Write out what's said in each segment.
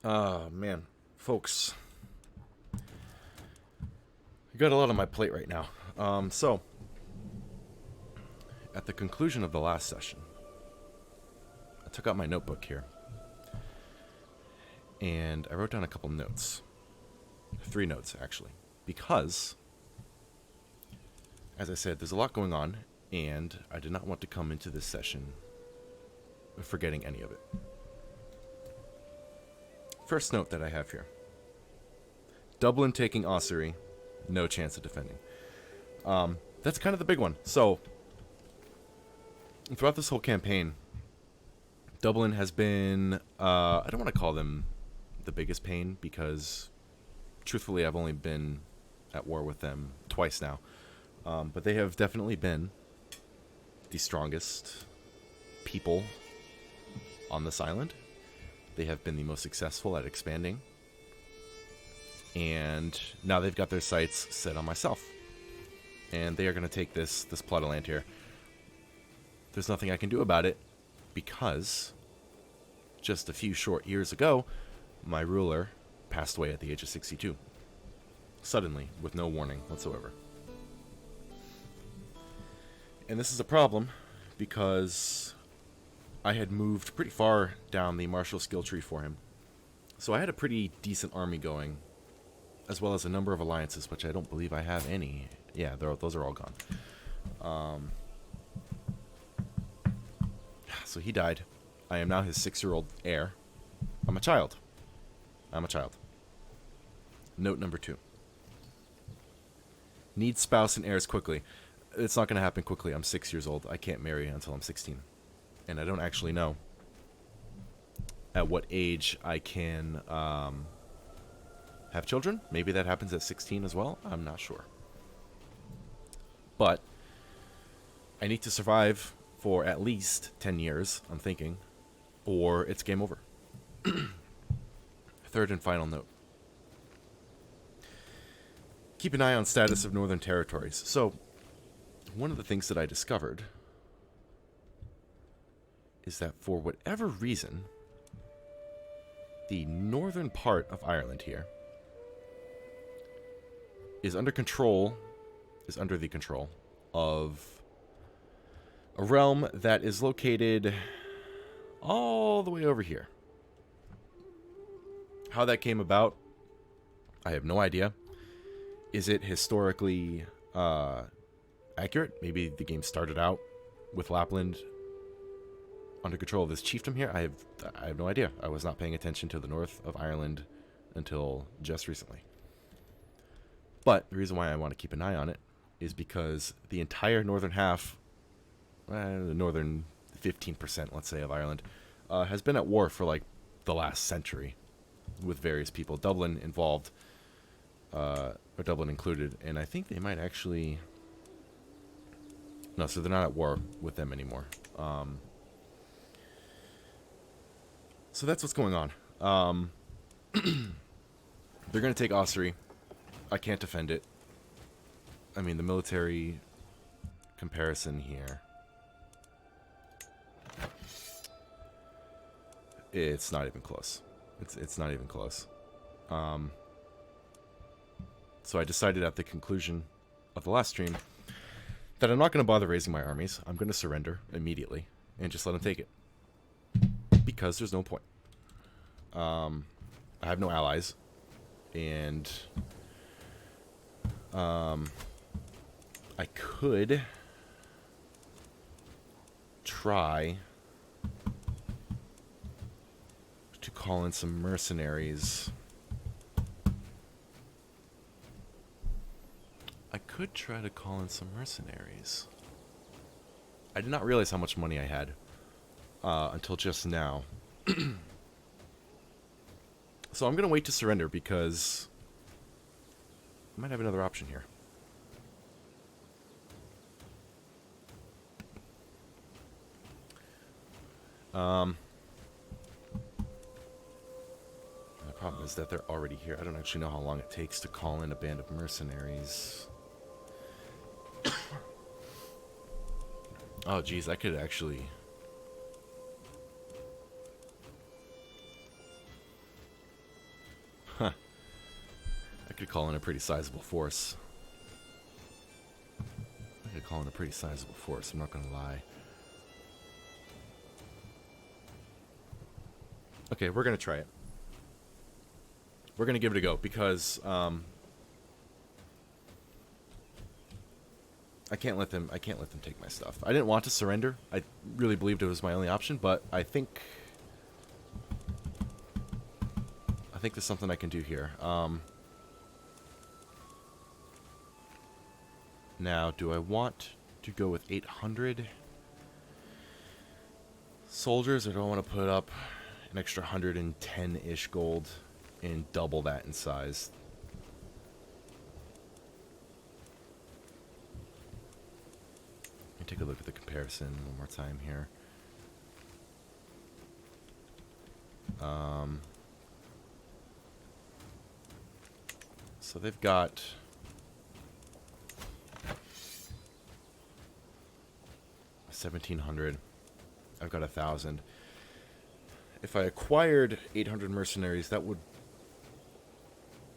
Man, folks, I got a lot on my plate right now. So, at the conclusion of the last session, I took out my notebook here and I wrote down a couple notes. 3 notes, actually. Because, as I said, there's a lot going on, and I did not want to come into this session forgetting any of it. First note that I have here: Dublin taking Ossory, no chance of defending. That's kind of the big one. So, throughout this whole campaign, Dublin has been, I don't want to call them the biggest pain, because truthfully I've only been at war with them twice now. But they have definitely been the strongest people on this island. They have been the most successful at expanding. And now they've got their sights set on myself. And they are going to take this plot of land here. There's nothing I can do about it, because just a few short years ago, my ruler passed away at the age of 62. Suddenly, with no warning whatsoever. And this is a problem, because I had moved pretty far down the martial skill tree for him. So I had a pretty decent army going, as well as a number of alliances, which I don't believe I have any. Yeah, those are all gone. So he died. I am now his 6-year-old heir. I'm a child. Note number 2. Need spouse and heirs quickly. It's not going to happen quickly. I'm 6 years old. I can't marry until I'm 16. And I don't actually know at what age I can have children. Maybe that happens at 16 as well. I'm not sure. But I need to survive for at least 10 years, I'm thinking, or it's game over. Third and final note: keep an eye on status of Northern Territories. So, one of the things that I discovered is that for whatever reason, the northern part of Ireland here is under the control of a realm that is located all the way over here. How that came about, I have no idea. Is it historically accurate? Maybe the game started out with Lapland under control of this chiefdom here. I have no idea. I was not paying attention to the north of Ireland until just recently. But the reason why I want to keep an eye on it is because the entire northern half, the northern 15%, let's say, of Ireland, has been at war for like the last century with various people. Dublin involved, or Dublin included, and I think they might actually... No, so they're not at war with them anymore. So that's what's going on. They're going to take Ossory. I can't defend it. I mean, the military comparison here, it's not even close. It's not even close. So I decided at the conclusion of the last stream that I'm not going to bother raising my armies. I'm going to surrender immediately and just let them take it, because there's no point. I have no allies, and I could try to call in some mercenaries. I did not realize how much money I had until just now. So I'm going to wait to surrender, because I might have another option here. The problem is that they're already here. I don't actually know how long it takes to call in a band of mercenaries. Oh, geez, I could actually... could call in a pretty sizable force. I'm not gonna lie. Okay, we're gonna try it. We're gonna give it a go because I can't let them take my stuff. I didn't want to surrender. I really believed it was my only option, but I think there's something I can do here. Now, do I want to go with 800 soldiers, or do I want to put up an extra 110-ish gold and double that in size? Let me take a look at the comparison one more time here. So they've got 1,700. I've got 1,000. If I acquired 800 mercenaries, that would,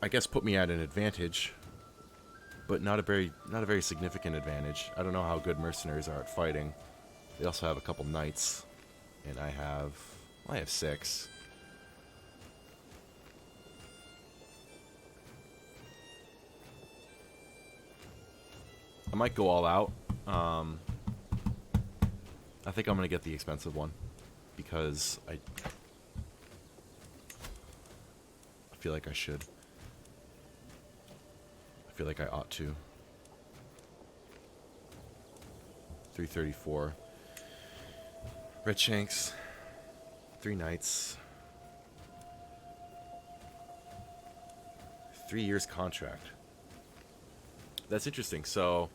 I guess, put me at an advantage, but not a very significant advantage. I don't know how good mercenaries are at fighting. They also have a couple knights, and I have 6. I might go all out. I think I'm going to get the expensive one because I feel like I should. I feel like I ought to. 334. Red Shanks. 3 knights. 3 years contract. That's interesting. So,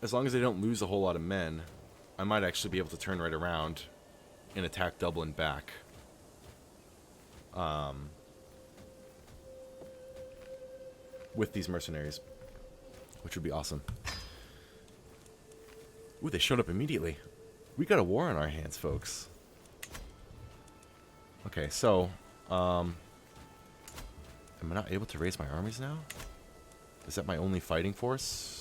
as long as they don't lose a whole lot of men, I might actually be able to turn right around and attack Dublin back. With these mercenaries, which would be awesome. Ooh, they showed up immediately. We got a war on our hands, folks. Okay, so, am I not able to raise my armies now? Is that my only fighting force?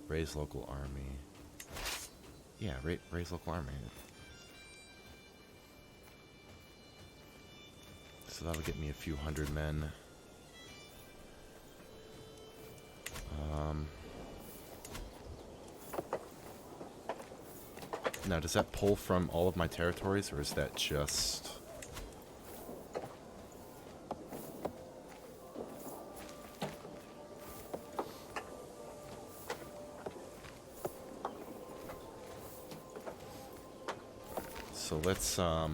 Raise local army. Yeah, raise local army. So that'll get me a few hundred men. Now, does that pull from all of my territories, or is that just... So let's go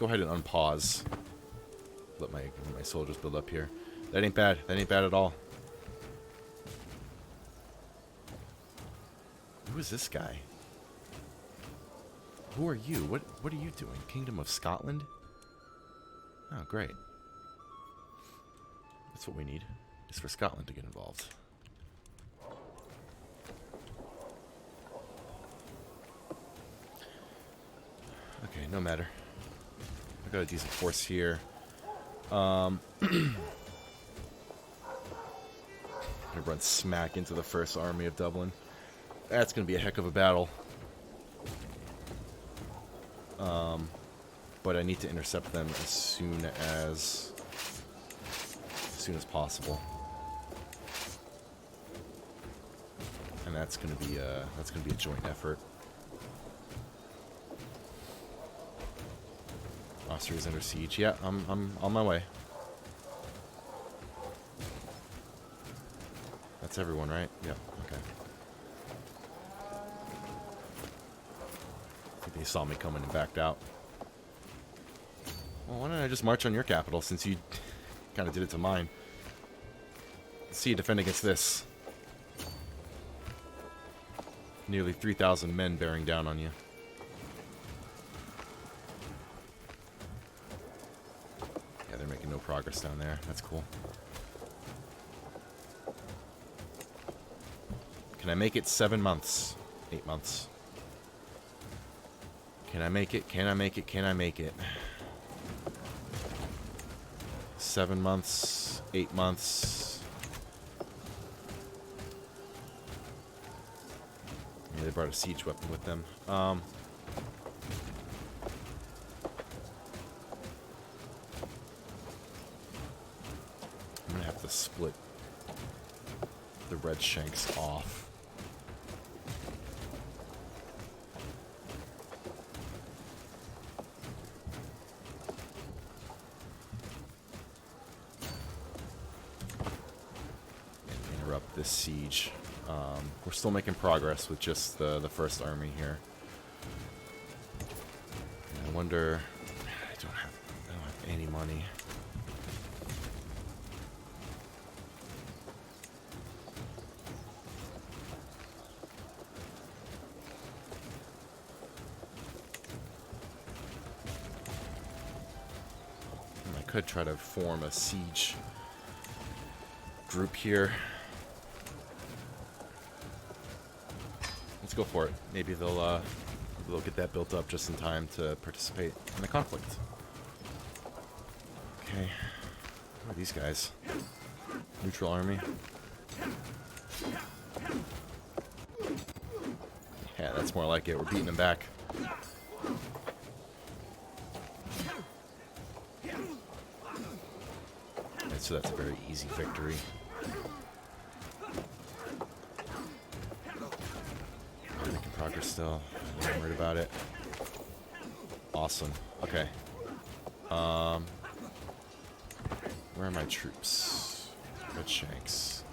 ahead and unpause. Let my soldiers build up here. That ain't bad. That ain't bad at all. Who is this guy? Who are you? What are you doing? Kingdom of Scotland? Oh, great. That's what we need. Is for Scotland to get involved. Okay, no matter. I got a decent force here. I'm gonna run smack into the first army of Dublin. That's gonna be a heck of a battle. But I need to intercept them as soon as possible. And that's gonna be a joint effort. Austria's under siege. Yeah, I'm on my way. That's everyone, right? Yeah, okay. I think they saw me coming and backed out. Well, why don't I just march on your capital since you kind of did it to mine? Let's see you defend against this. Nearly 3,000 men bearing down on you. Yeah, they're making no progress down there. That's cool. Can I make it 7 months? 8 months. Can I make it? Can I make it? Can I make it? 7 months. 8 months. Yeah, they brought a siege weapon with them. I'm gonna have to split the red shanks off. This siege. We're still making progress with just the first army here. And I wonder. I don't have any money. I could try to form a siege group here. Let's go for it. Maybe they'll get that built up just in time to participate in the conflict. Okay. Who are these guys? Neutral army. Yeah, that's more like it. We're beating them back. Okay, so that's a very easy victory. Progress still. I'm not worried about it. Awesome. Okay. Where are my troops? Red Shanks.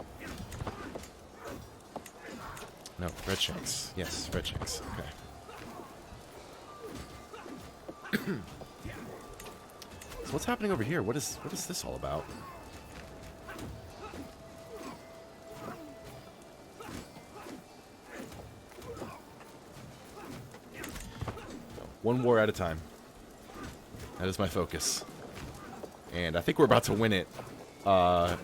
No, Red Shanks. Yes, Red Shanks. Okay. So what's happening over here? What is this all about? One war at a time. That is my focus. And I think we're about to win it. I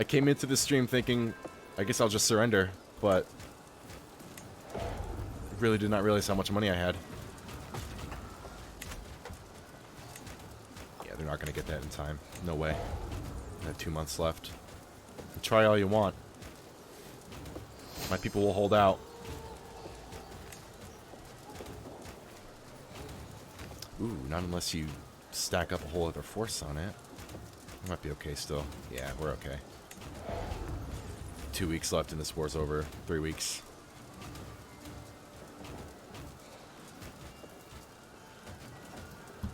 came into this stream thinking, I guess I'll just surrender, but I really did not realize how much money I had. Yeah, they're not going to get that in time. No way. I have 2 months left. Try all you want. My people will hold out. Ooh, not unless you stack up a whole other force on it. We might be okay still. Yeah, we're okay. 2 weeks left and this war's over. 3 weeks.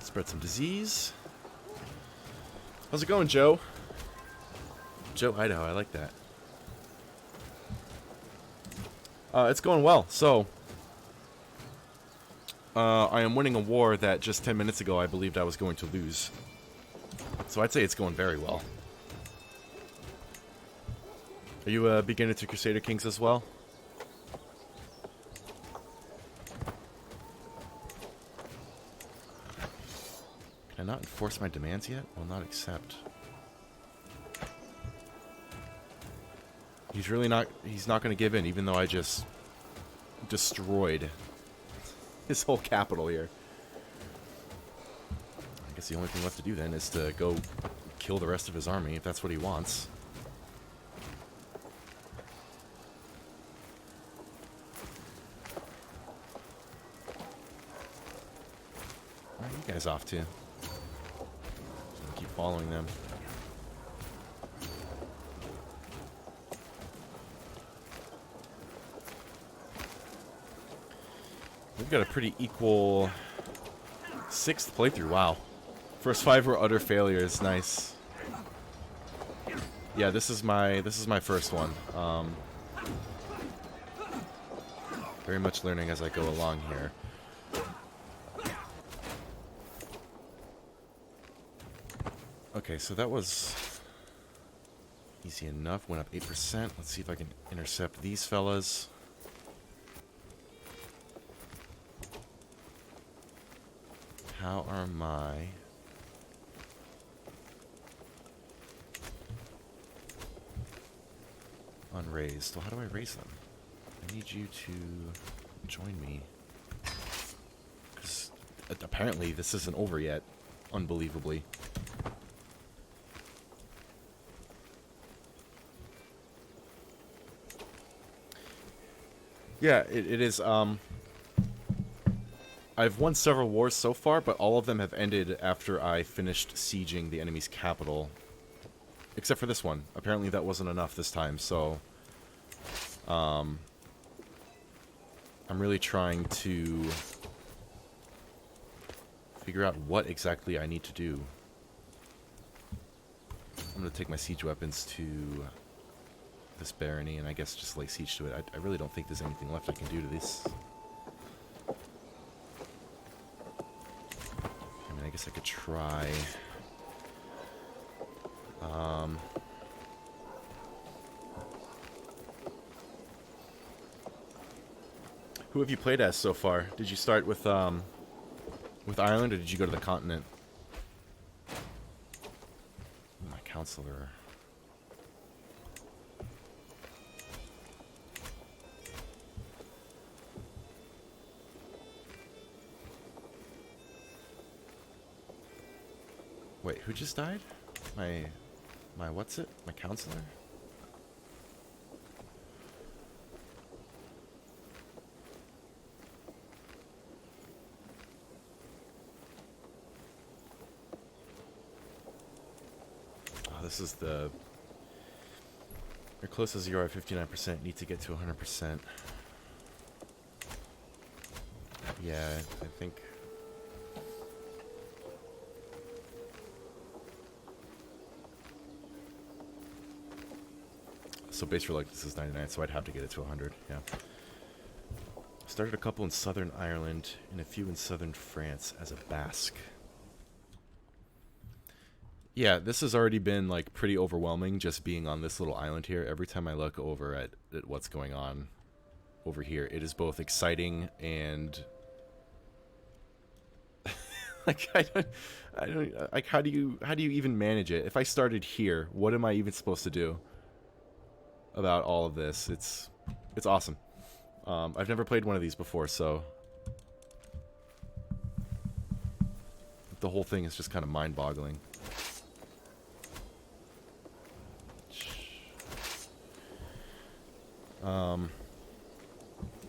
Spread some disease. How's it going, Joe? Joe Idaho, I like that. It's going well. So, I am winning a war that just 10 minutes ago I believed I was going to lose. So I'd say it's going very well. Are you a beginner to Crusader Kings as well? Can I not enforce my demands yet? Will not accept. He's really not, he's not going to give in, even though I just destroyed his whole capital here. I guess the only thing left to do then is to go kill the rest of his army, if that's what he wants. Where are you guys off to? Keep following them. We've got a pretty equal 6th playthrough. Wow. First 5 were utter failures. Nice. Yeah, this is my first one. Very much learning as I go along here. Okay, so that was easy enough. Went up 8%. Let's see if I can intercept these fellas. How are my... raised. Well, how do I raise them? I need you to join me. Because apparently this isn't over yet. Unbelievably. Yeah, it is, I've won several wars so far, but all of them have ended after I finished sieging the enemy's capital. Except for this one. Apparently that wasn't enough this time, so... I'm really trying to figure out what exactly I need to do. I'm going to take my siege weapons to this barony and I guess just lay siege to it. I really don't think there's anything left I can do to this. I mean, I guess I could try. Who have you played as so far? Did you start with Ireland, or did you go to the continent? My counselor. Wait, who just died? My what's it? My counselor? This is the... You're close as you are at 59%. Need to get to 100%. Yeah, I think... So base reluctance is 99, so I'd have to get it to 100, yeah. Started a couple in southern Ireland and a few in southern France as a Basque. Yeah, this has already been, like, pretty overwhelming just being on this little island here. Every time I look over at what's going on over here, it is both exciting and... like, I don't, like, how do you even manage it? If I started here, what am I even supposed to do about all of this? It's awesome. I've never played one of these before, so... the whole thing is just kind of mind-boggling.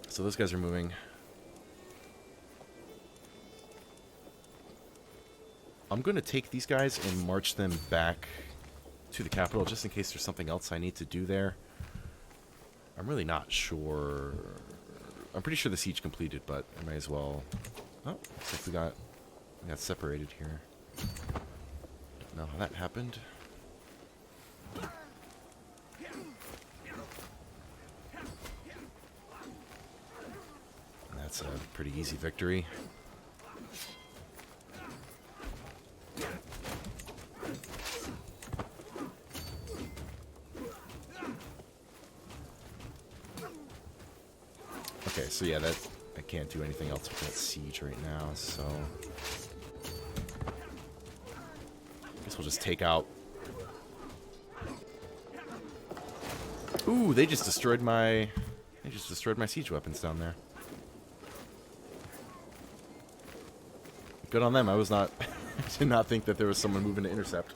So those guys are moving. I'm going to take these guys and march them back to the capital just in case there's something else I need to do there. I'm really not sure. I'm pretty sure the siege completed, but I may as well... Oh, looks like we got separated here. Don't know how that happened. That's a pretty easy victory. Okay, so yeah, I can't do anything else with that siege right now, so... I guess we'll just take out... Ooh, they just destroyed my... They just destroyed my siege weapons down there. Good on them. I was not... I did not think that there was someone moving to intercept.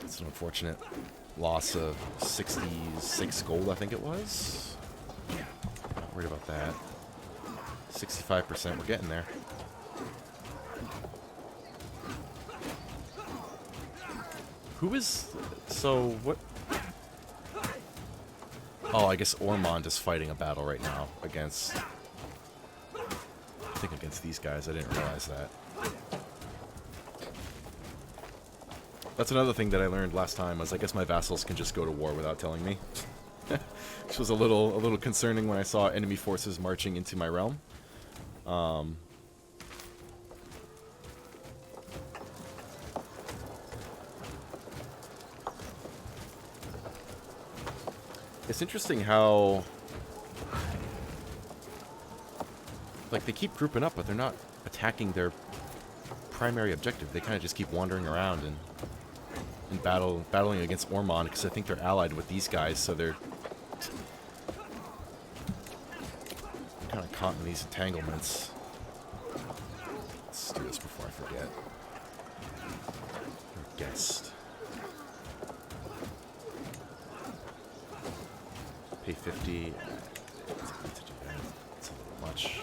It's an unfortunate loss of 66 gold, I think it was. Not worried about that. 65%, we're getting there. Who is... So, what... Oh, I guess Ormond is fighting a battle right now against... I think against these guys. I didn't realize that. That's another thing that I learned last time, was I guess my vassals can just go to war without telling me. Which was a little concerning when I saw enemy forces marching into my realm. It's interesting how... Like, they keep grouping up, but they're not attacking their primary objective. They kind of just keep wandering around and in battling against Ormond, because I think they're allied with these guys, so they're kind of caught in these entanglements. Let's do this before I forget. Your guest. Pay 50. I need to do that. It's a little much.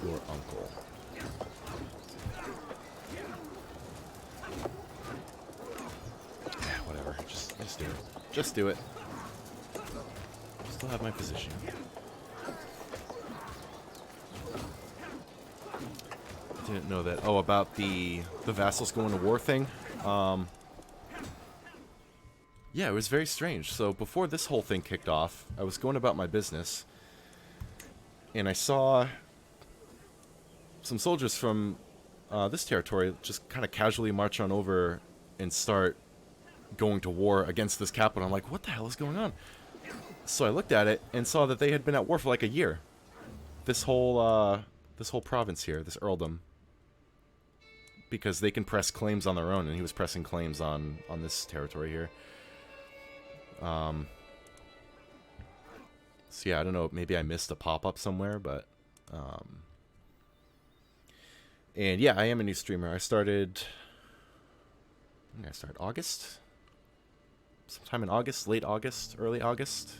Your uncle. Yeah, whatever. Just do it. Just do it. Still have my position. I didn't know that. Oh, about the vassals going to war thing. Yeah, it was very strange. So before this whole thing kicked off, I was going about my business, and I saw some soldiers from this territory just kind of casually march on over and start going to war against this capital. I'm like, what the hell is going on? So I looked at it and saw that they had been at war for like a year. This whole province here, this earldom, because they can press claims on their own, and he was pressing claims on this territory here. So yeah, I don't know, maybe I missed a pop-up somewhere, but and yeah, I am a new streamer. I started August? Sometime in August, late August, early August.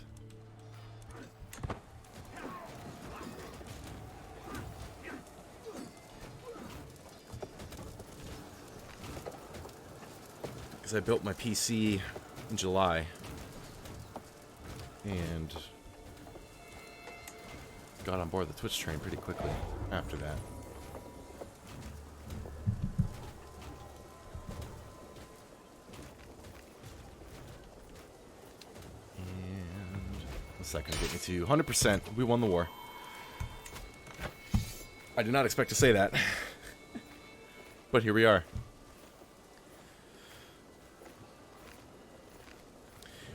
Because I built my PC in July. And got on board the Twitch train pretty quickly after that. And what's that going to get me to? 100%. We won the war. I did not expect to say that. But here we are.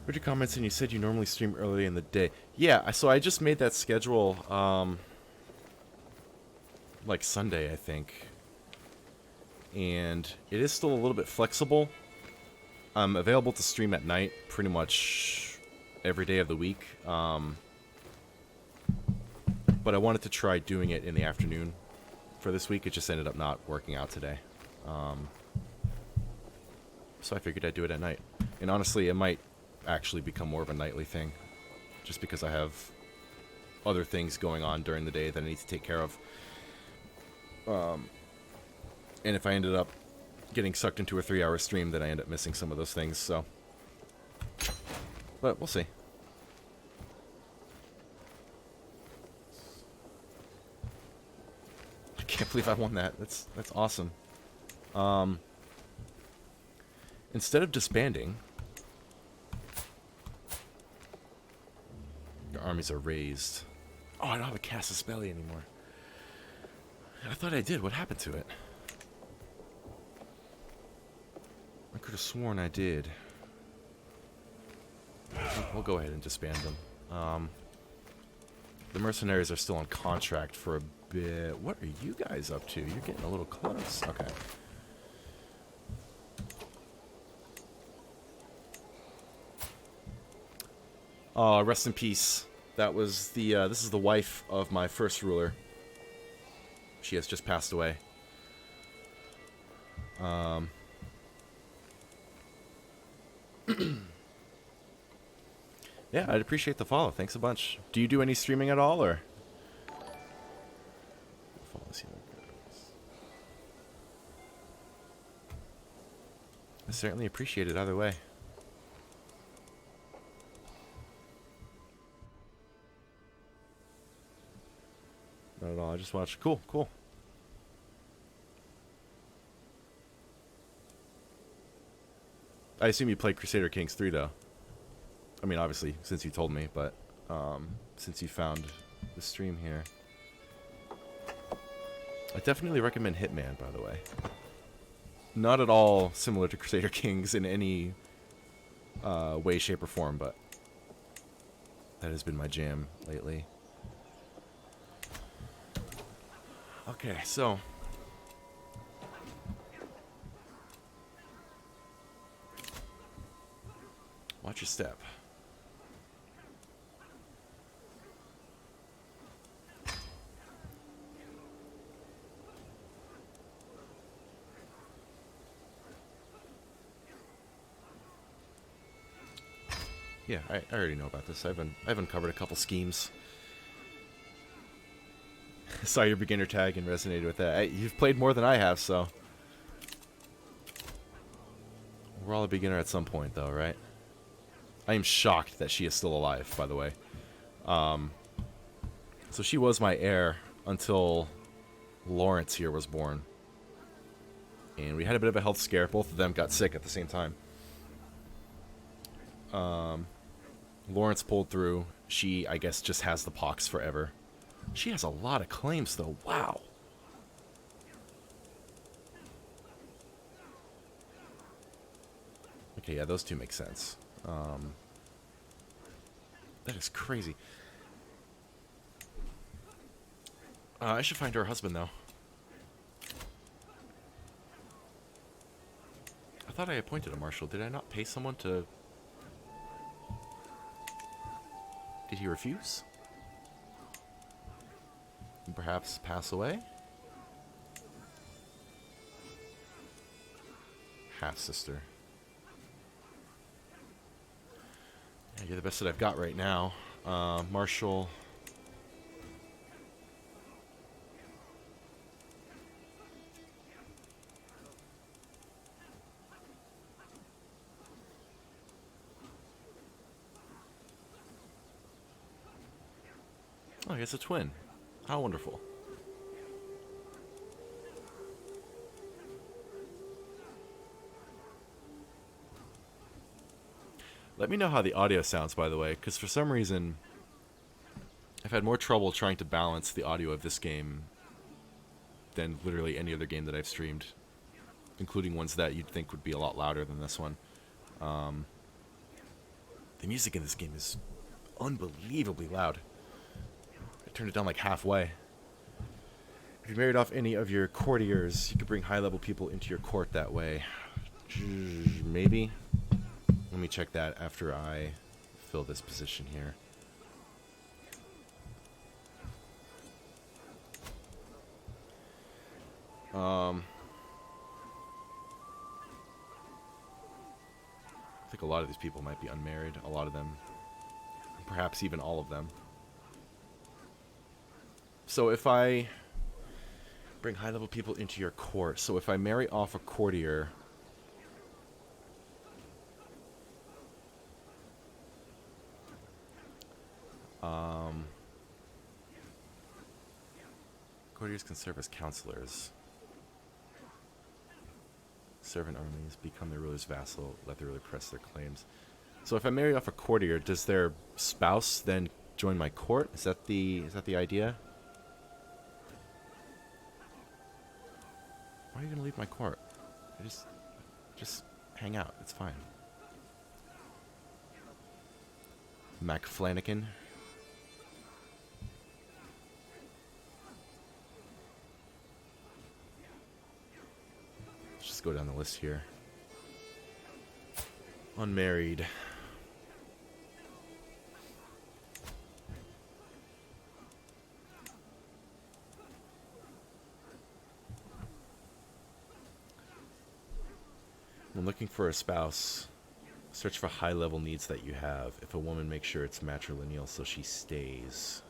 Read your comments, and you said you normally stream early in the day. Yeah, so I just made that schedule, like Sunday, I think. And it is still a little bit flexible. I'm available to stream at night pretty much every day of the week. But I wanted to try doing it in the afternoon for this week. It just ended up not working out today. So I figured I'd do it at night. And honestly, it might actually become more of a nightly thing, just because I have other things going on during the day that I need to take care of. And if I ended up getting sucked into a 3-hour stream, then I end up missing some of those things, so. But we'll see. I can't believe I won that. That's awesome. Instead of disbanding, your armies are raised. Oh, I don't have a Casus Belli anymore. I thought I did. What happened to it? I could have sworn I did. We'll go ahead and disband them. The mercenaries are still on contract for a bit. What are you guys up to? You're getting a little close. Okay. Rest in peace. That was the, this is the wife of my first ruler. She has just passed away. Yeah, I'd appreciate the follow. Thanks a bunch. Do you do any streaming at all, or? I certainly appreciate it either way. Not at all. I just watched. Cool, cool. I assume you played Crusader Kings 3, though. I mean, obviously, since you told me, but since you found the stream here. I definitely recommend Hitman, by the way. Not at all similar to Crusader Kings in any way, shape, or form, but that has been my jam lately. Okay, so Watch your step. Yeah, I already know about this. I've uncovered a couple schemes. Saw your beginner tag and resonated with that. You've played more than I have, so we're all a beginner at some point, though, right? I am shocked that she is still alive, by the way. So she was my heir until Lawrence here was born. And we had a bit of a health scare. Both of them got sick at the same time. Lawrence pulled through. She, I guess, just has the pox forever. She has a lot of claims, though. Wow. Okay, yeah, those two make sense. That is crazy. I should find her husband, though. I thought I appointed a marshal. Did I not pay someone to... Did he refuse? And perhaps pass away? Half-sister. Yeah, you're the best that I've got right now. Marshal... Oh, I guess a twin. How wonderful. Let me know how the audio sounds, by the way, because for some reason I've had more trouble trying to balance the audio of this game than literally any other game that I've streamed, including ones that you'd think would be a lot louder than this one. The music in this game is unbelievably loud. I turned it down like halfway. If you married off any of your courtiers, you could bring high-level people into your court that way. Maybe. Let me check that after I fill this position here. I think a lot of these people might be unmarried. A lot of them. Perhaps even all of them. So if I bring high-level people into your court, so if I marry off a courtier... Courtiers can serve as counselors. Servant armies, become their ruler's vassal, let the ruler press their claims. So if I marry off a courtier, does their spouse then join my court? Is that the idea? Why are you gonna leave my court? Just hang out. It's fine. Mac Flanagan. Let's just go down the list here. Unmarried. When looking for a spouse, search for high-level needs that you have. If a woman, make sure it's matrilineal so she stays.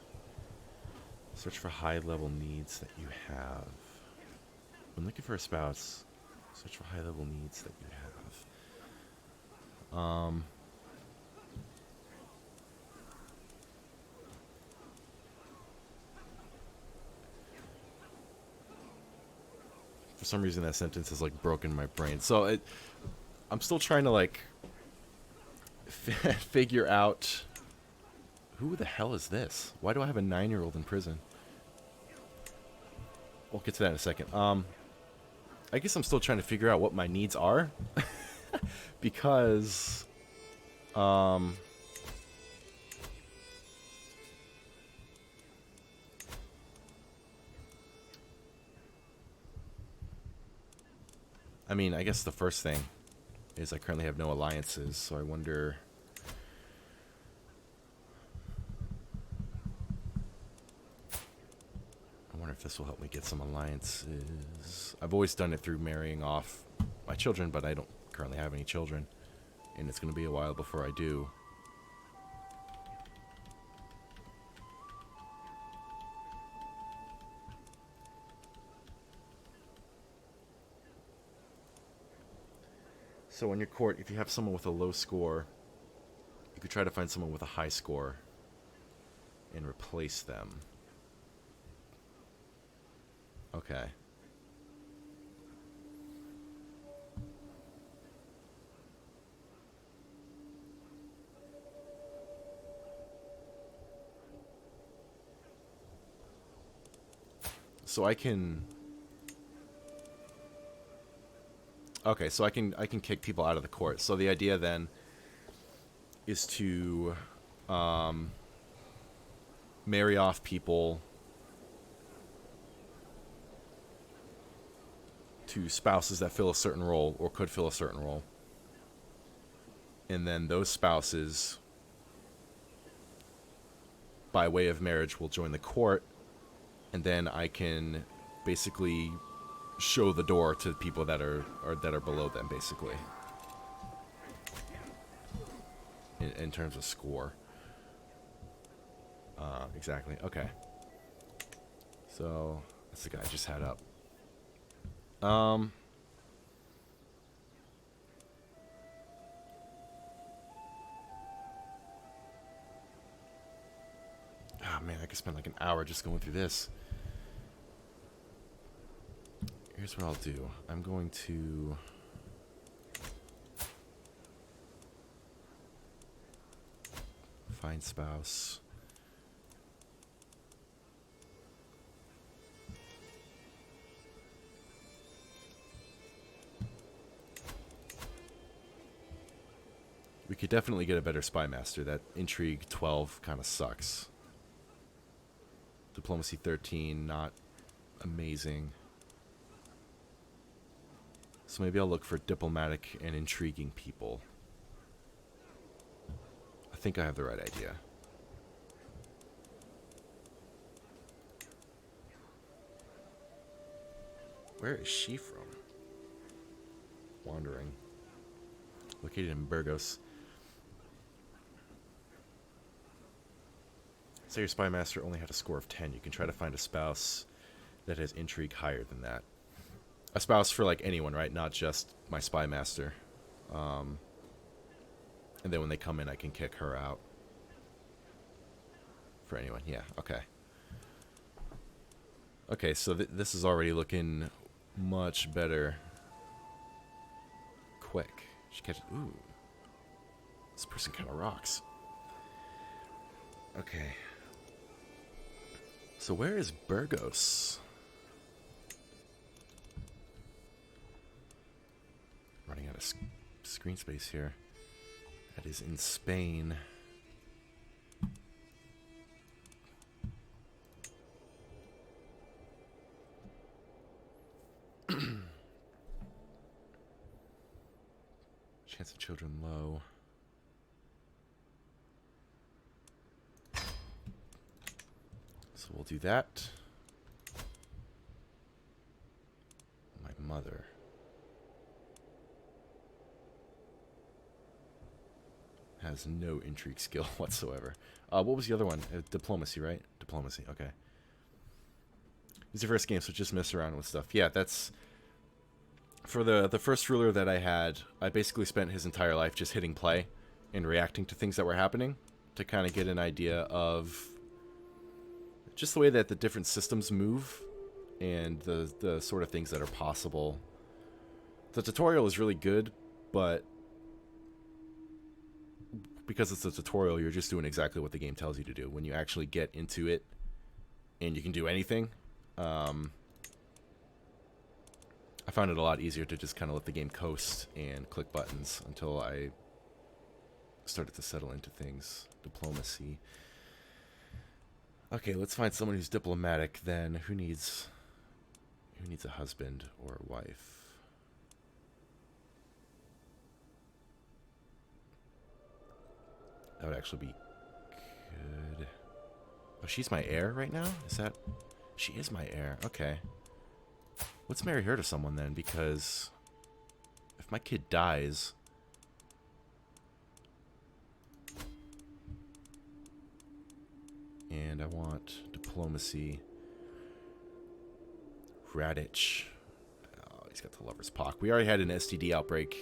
Search for high-level needs that you have. When looking for a spouse, search for high-level needs that you have. For some reason that sentence is like broken my brain. So I'm still trying to like figure out who the hell is this? Why do I have a 9-year-old in prison? We'll get to that in a second. I guess I'm still trying to figure out what my needs are. Because I mean, I guess the first thing is I currently have no alliances, so I wonder This will help me get some alliances. I've always done it through marrying off my children, but I don't currently have any children. And it's going to be a while before I do. So on your court, if you have someone with a low score, you could try to find someone with a high score and replace them. Okay. So I can... Okay, so I can kick people out of the court. So the idea then is to marry off people to spouses that fill a certain role or could fill a certain role. And then those spouses, by way of marriage, will join the court. And then I can basically show the door to people that are below them, basically. In terms of score. Exactly. Okay. So that's the guy I just had up. Oh man, I could spend like an hour just going through this. Here's what I'll do. I'm going to... find spouse. We could definitely get a better spy master. That intrigue 12 kind of sucks. Diplomacy 13, not amazing. So maybe I'll look for diplomatic and intriguing people. I think I have the right idea. Where is she from? Wandering. Located in Burgos. Say your spy master only had a score of 10. You can try to find a spouse that has intrigue higher than that. A spouse for like anyone, right? Not just my spy master. And then when they come in, I can kick her out. For anyone, yeah, okay. Okay, so this is already looking much better. Quick. She catches... Ooh. This person kind of rocks. Okay. So where is Burgos? Running out of screen space here. That is in Spain. Chance of children low. So we'll do that. My mother. Has no intrigue skill whatsoever. What was the other one? Diplomacy, right? Diplomacy, okay. It's the first game, so just mess around with stuff. Yeah, that's... For the first ruler that I had, I basically spent his entire life just hitting play and reacting to things that were happening to kind of get an idea of just the way that the different systems move and the sort of things that are possible. The tutorial is really good, but because it's a tutorial, you're just doing exactly what the game tells you to do. When you actually get into it and you can do anything, I found it a lot easier to just kind of let the game coast and click buttons until I started to settle into things. Diplomacy. Okay, let's find someone who's diplomatic then. Who needs a husband or a wife? That would actually be good. Oh, she's my heir right now? Is that... She is my heir. Okay. Let's marry her to someone then, because if my kid dies... And I want diplomacy. Radich. Oh, he's got the lover's pock. We already had an STD outbreak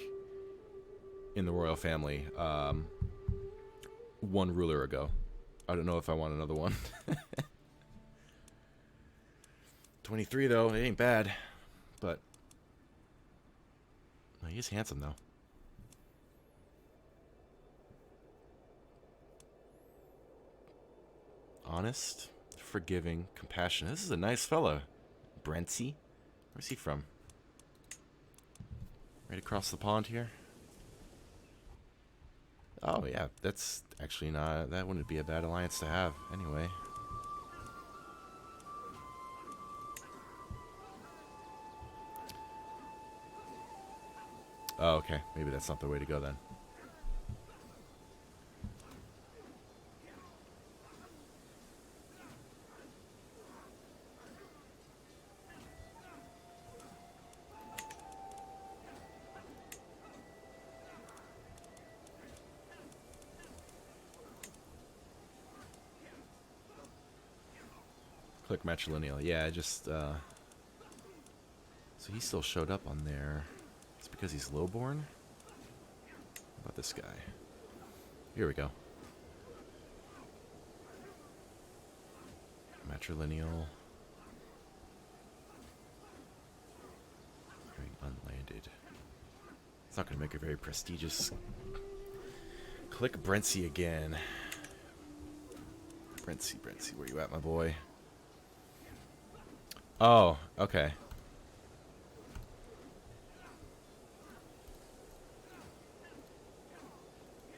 in the royal family one ruler ago. I don't know if I want another one. 23 though, it ain't bad. But he is handsome though. Honest, forgiving, compassionate. This is a nice fella. Brentsy. Where's he from? Right across the pond here? Oh, yeah. That's actually not... That wouldn't be a bad alliance to have, anyway. Oh, okay. Maybe that's not the way to go, then. Click matrilineal. Yeah, just, So he still showed up on there. It's because he's lowborn? How about this guy? Here we go. Matrilineal. Very unlanded. It's not going to make it very prestigious. Click Brentsy again. Brentsy, where you at, my boy? Oh, okay.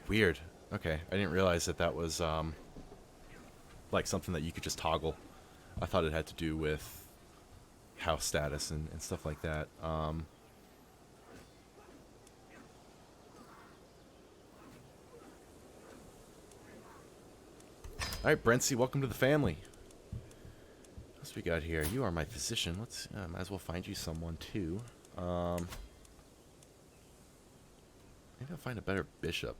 Weird. Okay, I didn't realize that that was, like something that you could just toggle. I thought it had to do with house status and stuff like that. Alright, Brentsy, welcome to the family. What else we got here? You are my physician. Let's, might as well find you someone, too. Maybe I'll find a better bishop.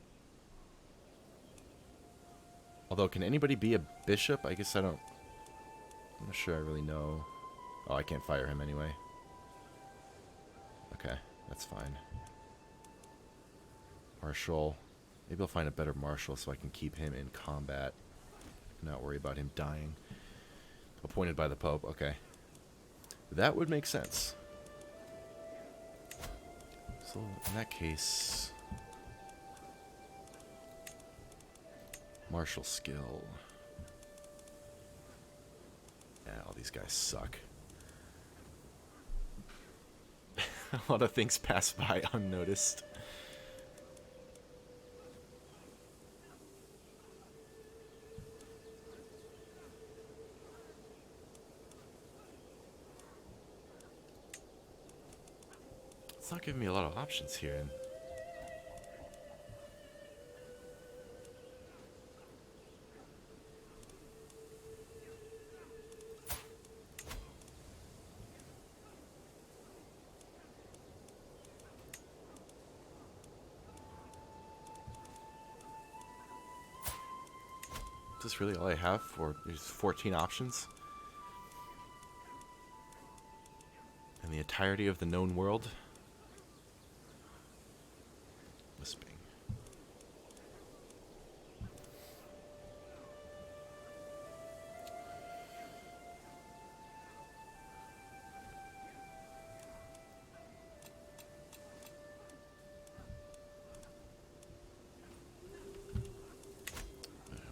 Although, can anybody be a bishop? I guess I don't... I'm not sure I really know. Oh, I can't fire him anyway. Okay, that's fine. Marshal. Maybe I'll find a better marshal so I can keep him in combat. Not worry about him dying. Appointed by the Pope. Okay. That would make sense. So, in that case... Martial skill. Yeah, all these guys suck. A lot of things pass by unnoticed. It's not giving me a lot of options here. Is this really all I have for there's 14 options? In the entirety of the known world? Lisping.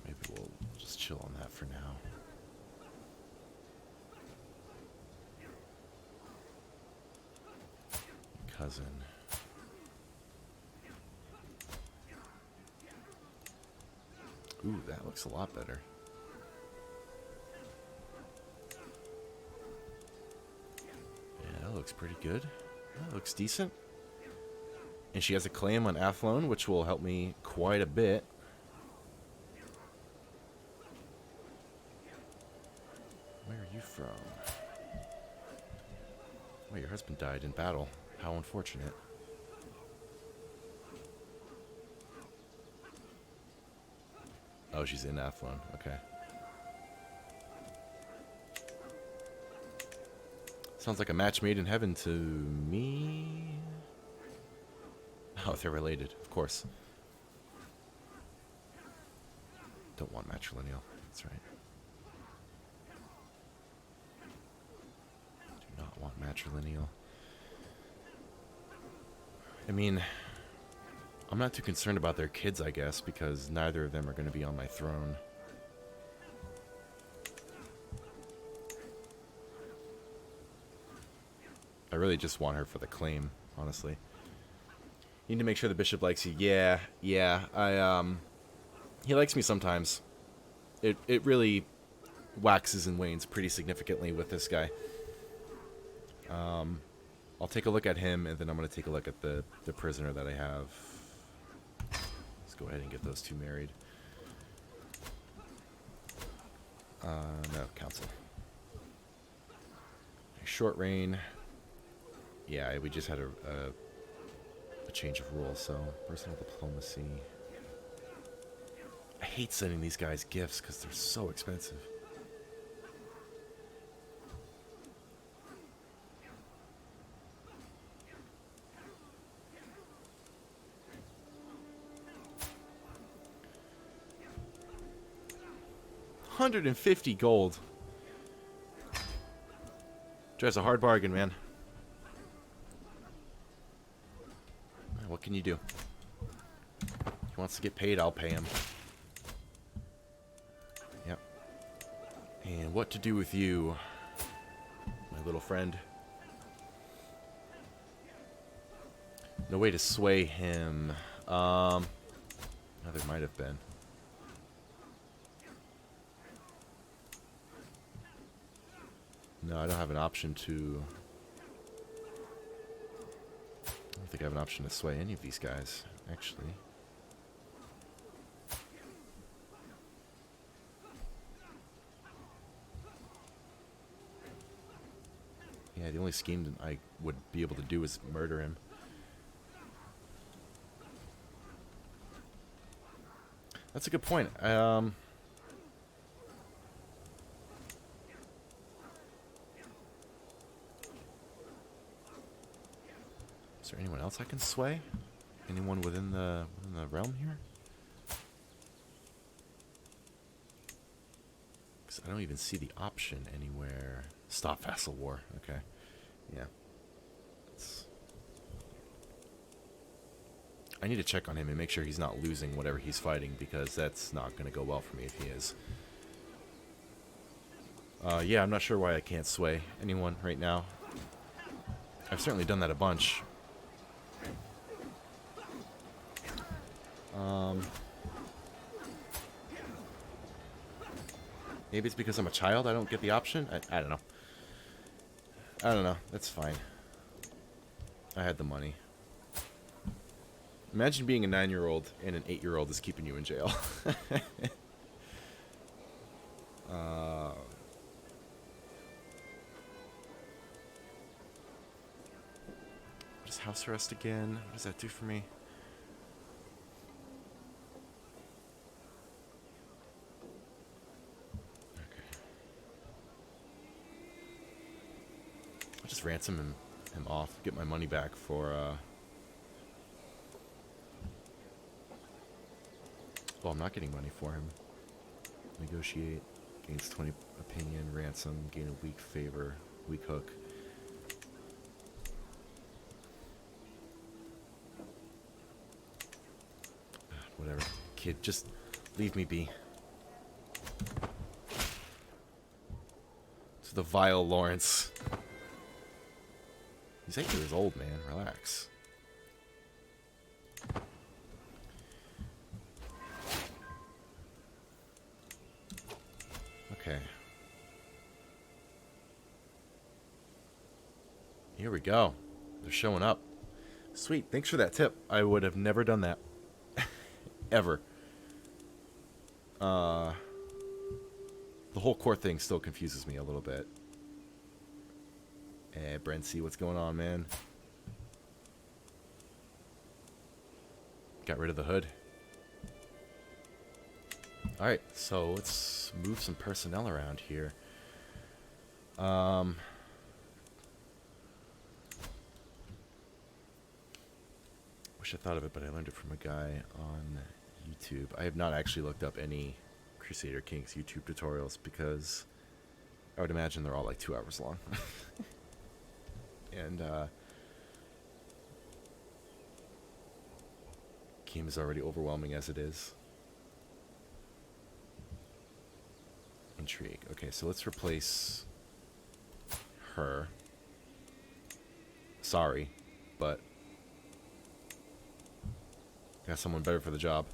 Maybe we'll just chill on that for now. Cousin. Ooh, that looks a lot better. Yeah, that looks pretty good. That looks decent. And she has a claim on Athlone, which will help me quite a bit. Where are you from? Oh, your husband died in battle. How unfortunate. Oh, she's in Athlone. Okay. Sounds like a match made in heaven to me. Oh, they're related, of course. Don't want matrilineal. That's right. Do not want matrilineal. I mean, I'm not too concerned about their kids, I guess, because neither of them are going to be on my throne. I really just want her for the claim, honestly. You need to make sure the bishop likes you. Yeah. He likes me sometimes. It really waxes and wanes pretty significantly with this guy. I'll take a look at him, and then I'm going to take a look at the prisoner that I have. Let's go ahead and get those two married. No, council. Short reign. Yeah, we just had a change of rules, so personal diplomacy. I hate sending these guys gifts because they're so expensive. $150 gold. Drives a hard bargain, man. What can you do? He wants to get paid, I'll pay him. Yep. And what to do with you, my little friend? No way to sway him. No, there might have been. No, I don't have an option to... I don't think I have an option to sway any of these guys, actually. Yeah, the only scheme I would be able to do is murder him. That's a good point. Is there anyone else I can sway? Anyone within the realm here? Because I don't even see the option anywhere. Stop vassal war. Okay. Yeah. I need to check on him and make sure he's not losing whatever he's fighting, because that's not going to go well for me if he is. Yeah, I'm not sure why I can't sway anyone right now. I've certainly done that a bunch. Maybe it's because I'm a child, I don't get the option? I don't know. I don't know. That's fine. I had the money. Imagine being a 9-year-old and an 8-year-old is keeping you in jail. What is house arrest again? What does that do for me? I'll just ransom him off, get my money back for, well, I'm not getting money for him. Negotiate, gains 20 opinion, ransom, gain a weak favor, weak hook. Whatever. Kid, just leave me be. To the vile Lawrence. He's 8 years old, man. Relax. Okay. Here we go. They're showing up. Sweet. Thanks for that tip. I would have never done that. Ever. The whole core thing still confuses me a little bit. Hey, Brency, what's going on, man? Got rid of the hood. Alright, so let's move some personnel around here. Wish I thought of it, but I learned it from a guy on YouTube. I have not actually looked up any Crusader Kings YouTube tutorials because I would imagine they're all like 2 hours long. And game is already overwhelming as it is. Intrigue. Okay, so let's replace her. Sorry, but got someone better for the job.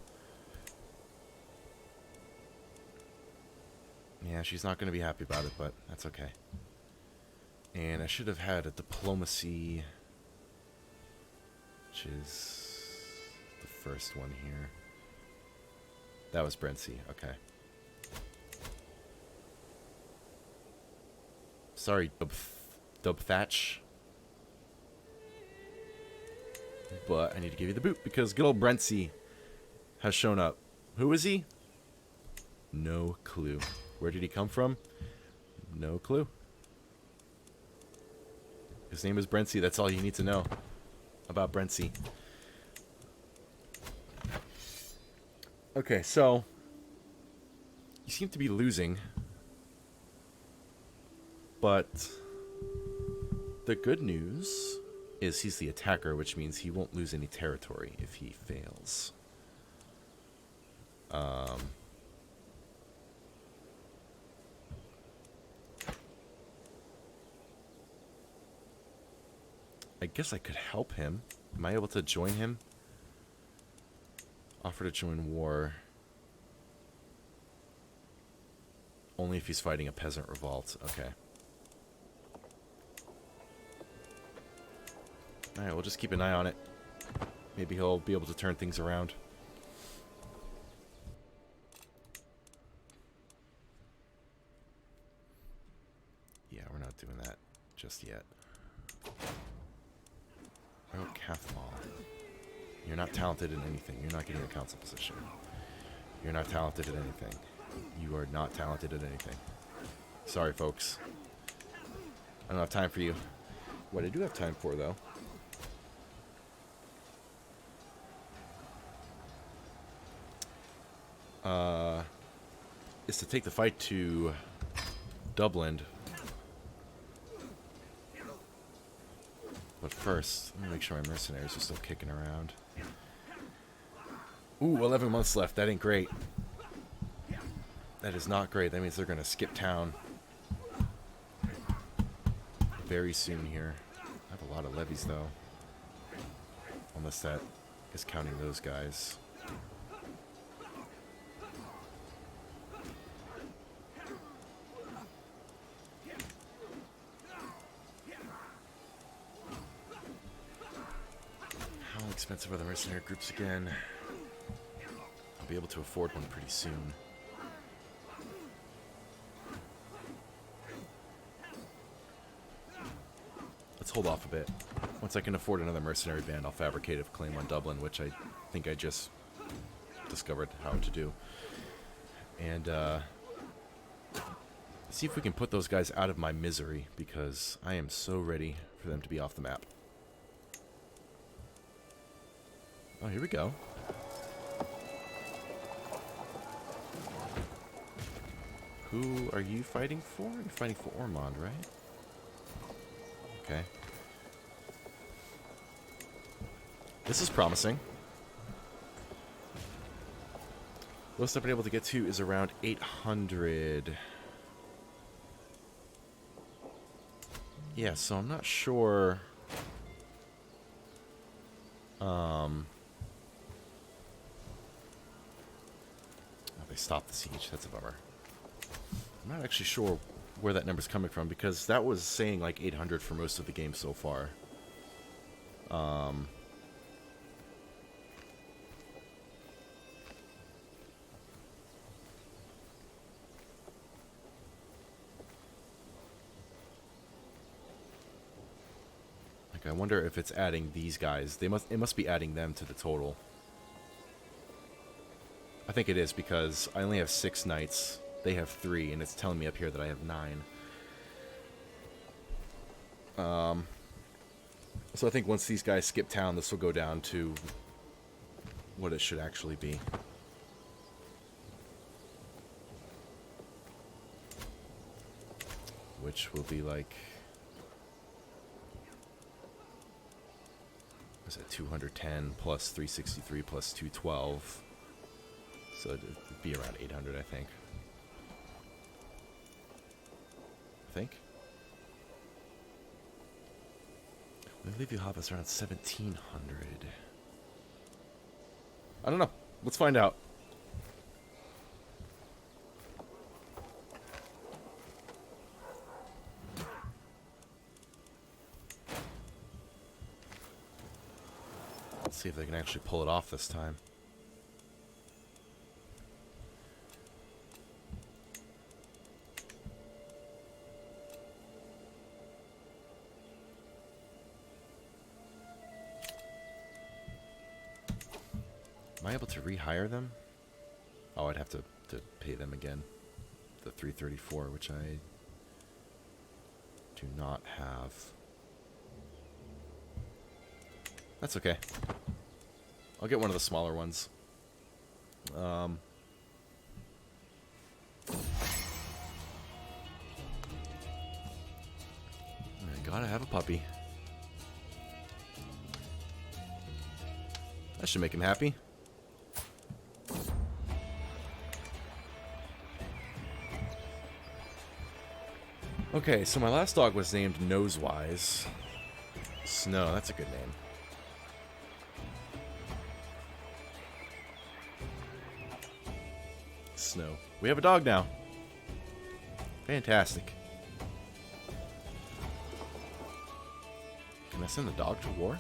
Yeah, she's not going to be happy about it, but that's okay. And I should have had a diplomacy, which is the first one here. That was Brency, okay. Sorry, Dub Thatch. But I need to give you the boot because good old Brency has shown up. Who is he? No clue. Where did he come from? No clue. His name is Brency. That's all you need to know about Brency. Okay, so you seem to be losing. But the good news is he's the attacker, which means he won't lose any territory if he fails. I guess I could help him. Am I able to join him? Offer to join war. Only if he's fighting a peasant revolt. Okay. Alright, we'll just keep an eye on it. Maybe he'll be able to turn things around. Yeah, we're not doing that just yet. Oh, Cathmal. You're not talented in anything. You're not getting a council position. You're not talented at anything. You are not talented at anything. Sorry, folks. I don't have time for you. What I do have time for, though, is to take the fight to Dublin. But first, let me make sure my mercenaries are still kicking around. Ooh, 11 months left. That ain't great. That is not great. That means they're going to skip town very soon here. I have a lot of levies, though. Unless that is counting those guys. How expensive are the mercenary groups again? I'll be able to afford one pretty soon. Let's hold off a bit. Once I can afford another mercenary band, I'll fabricate a claim on Dublin, which I think I just discovered how to do. And see if we can put those guys out of my misery, because I am so ready for them to be off the map. Oh, here we go. Who are you fighting for? You're fighting for Ormond, right? Okay. This is promising. Lowest I've been able to get to is around 800. Yeah, so I'm not sure. Oh, they stopped the siege. That's a bummer. I'm not actually sure where that number's coming from, because that was saying like 800 for most of the game so far. Like, I wonder if it's adding these guys. It must be adding them to the total. I think it is because I only have 6 knights. They have 3, and it's telling me up here that I have 9. So I think once these guys skip town, this will go down to what it should actually be. Which will be like... What's that? 210 plus 363 plus 212. So it'd be around 800, I think. I believe you have us around 1700. I don't know. Let's find out. Let's see if they can actually pull it off this time. Am I able to rehire them? Oh, I'd have to pay them again. The 334, which I do not have. That's okay. I'll get one of the smaller ones. I gotta have a puppy. That should make him happy. Okay, so my last dog was named Nosewise. Snow, that's a good name. Snow. We have a dog now. Fantastic. Can I send the dog to war?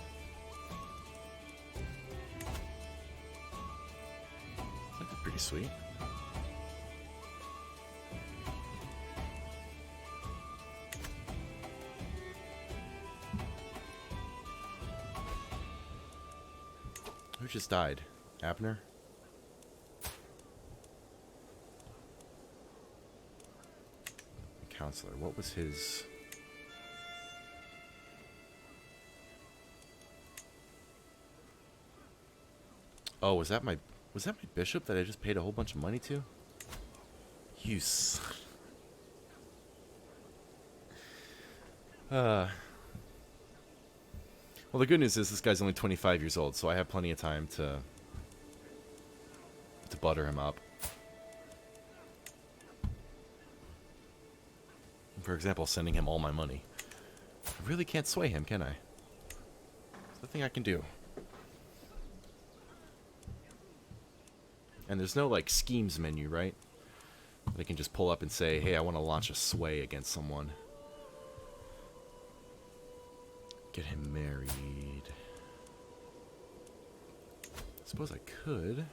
That'd be pretty sweet. Who just died? Abner? Counselor. What was his... Oh, was that my bishop that I just paid a whole bunch of money to? You son. Well, the good news is this guy's only 25 years old, so I have plenty of time to butter him up. For example, sending him all my money. I really can't sway him, can I? It's nothing I can do. And there's no, like, schemes menu, right? They can just pull up and say, hey, I want to launch a sway against someone. Get him married. I suppose I could.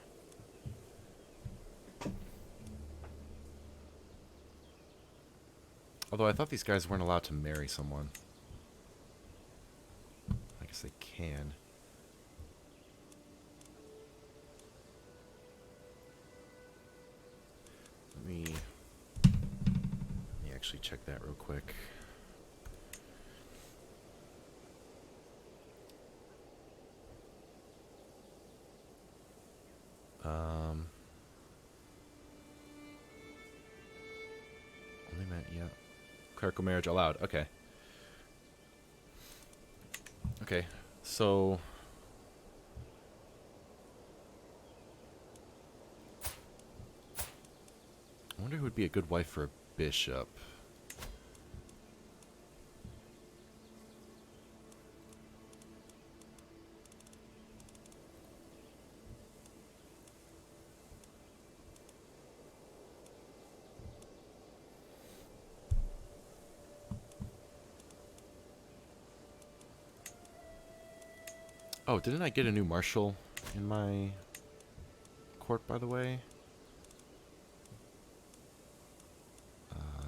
Although I thought these guys weren't allowed to marry someone. I guess they can. Let me actually check that real quick. Only meant, yeah. Clerical marriage allowed. Okay. Okay, so... I wonder who would be a good wife for a bishop. Oh, didn't I get a new marshal in my court, by the way?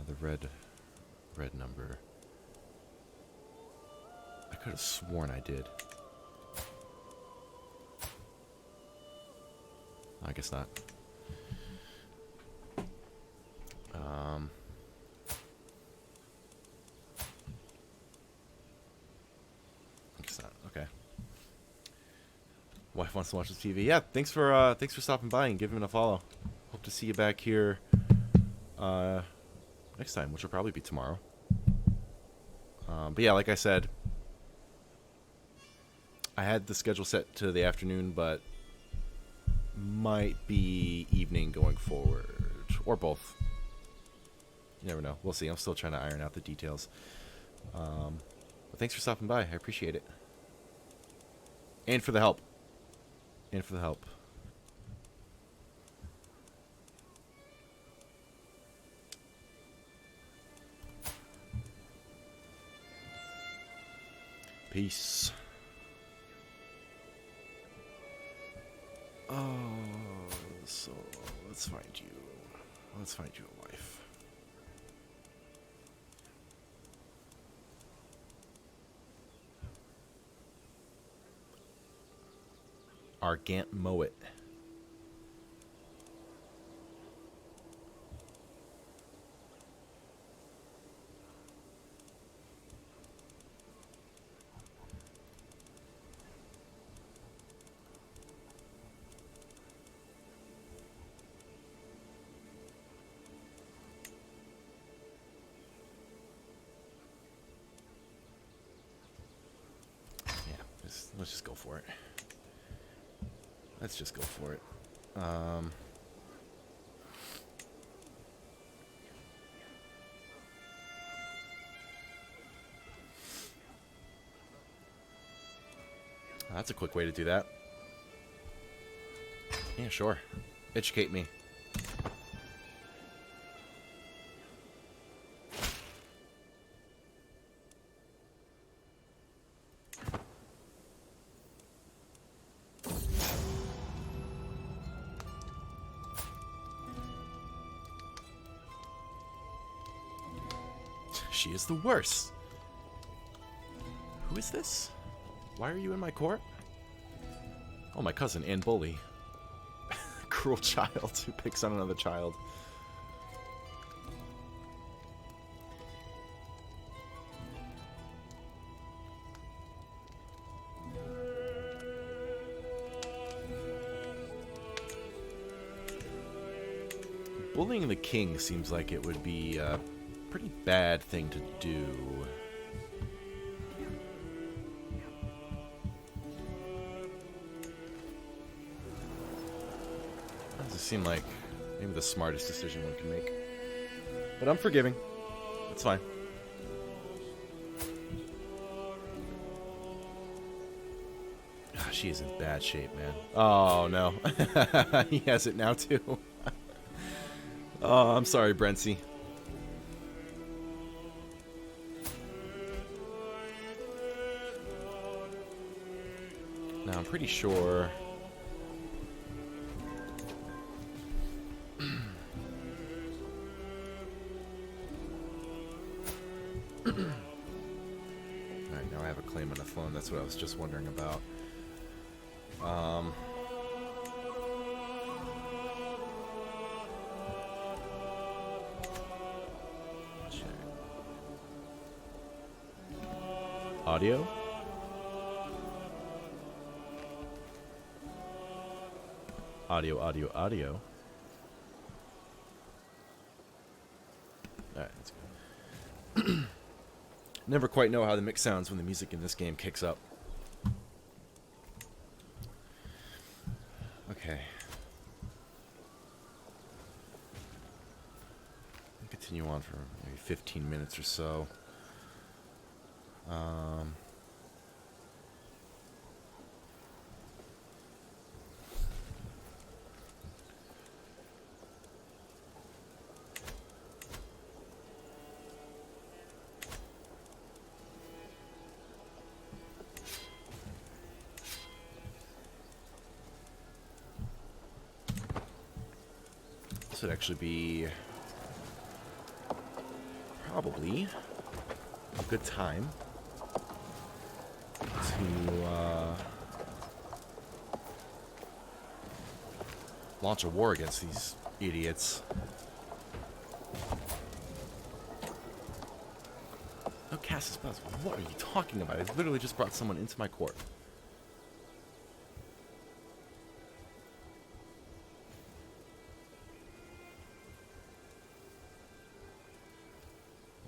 The red number. I could have sworn I did. I guess not. I guess not. Okay. Wife wants to watch the TV. Yeah, thanks for stopping by and giving it a follow. Hope to see you back here next time, which will probably be tomorrow. But yeah, like I said, I had the schedule set to the afternoon, but might be evening going forward, or both. You never know. We'll see. I'm still trying to iron out the details. But thanks for stopping by. I appreciate it. And for the help. Peace. Oh, so let's find you. Let's find you a wife. Argant Moet. Let's just go for it. Let's just go for it. That's a quick way to do that. Yeah, sure. Educate me. She is the worst. Who is this? Why are you in my court? Oh, my cousin, Anne Bully. Cruel child who picks on another child. Bullying the king seems like it would be a pretty bad thing to do. Doesn't seem like maybe the smartest decision one can make. But I'm forgiving. It's fine. She is in bad shape, man. Oh, no. He has it now, too. Oh, I'm sorry, Brentsy. Now, I'm pretty sure... Alright, now I have a claim on the phone. That's what I was just wondering about. Check. Audio? Audio. Alright, that's good. Never quite know how the mix sounds when the music in this game kicks up. Okay. I'll continue on for maybe 15 minutes or so. This would actually be probably a good time launch a war against these idiots. No cast spells. What are you talking about? I literally just brought someone into my court.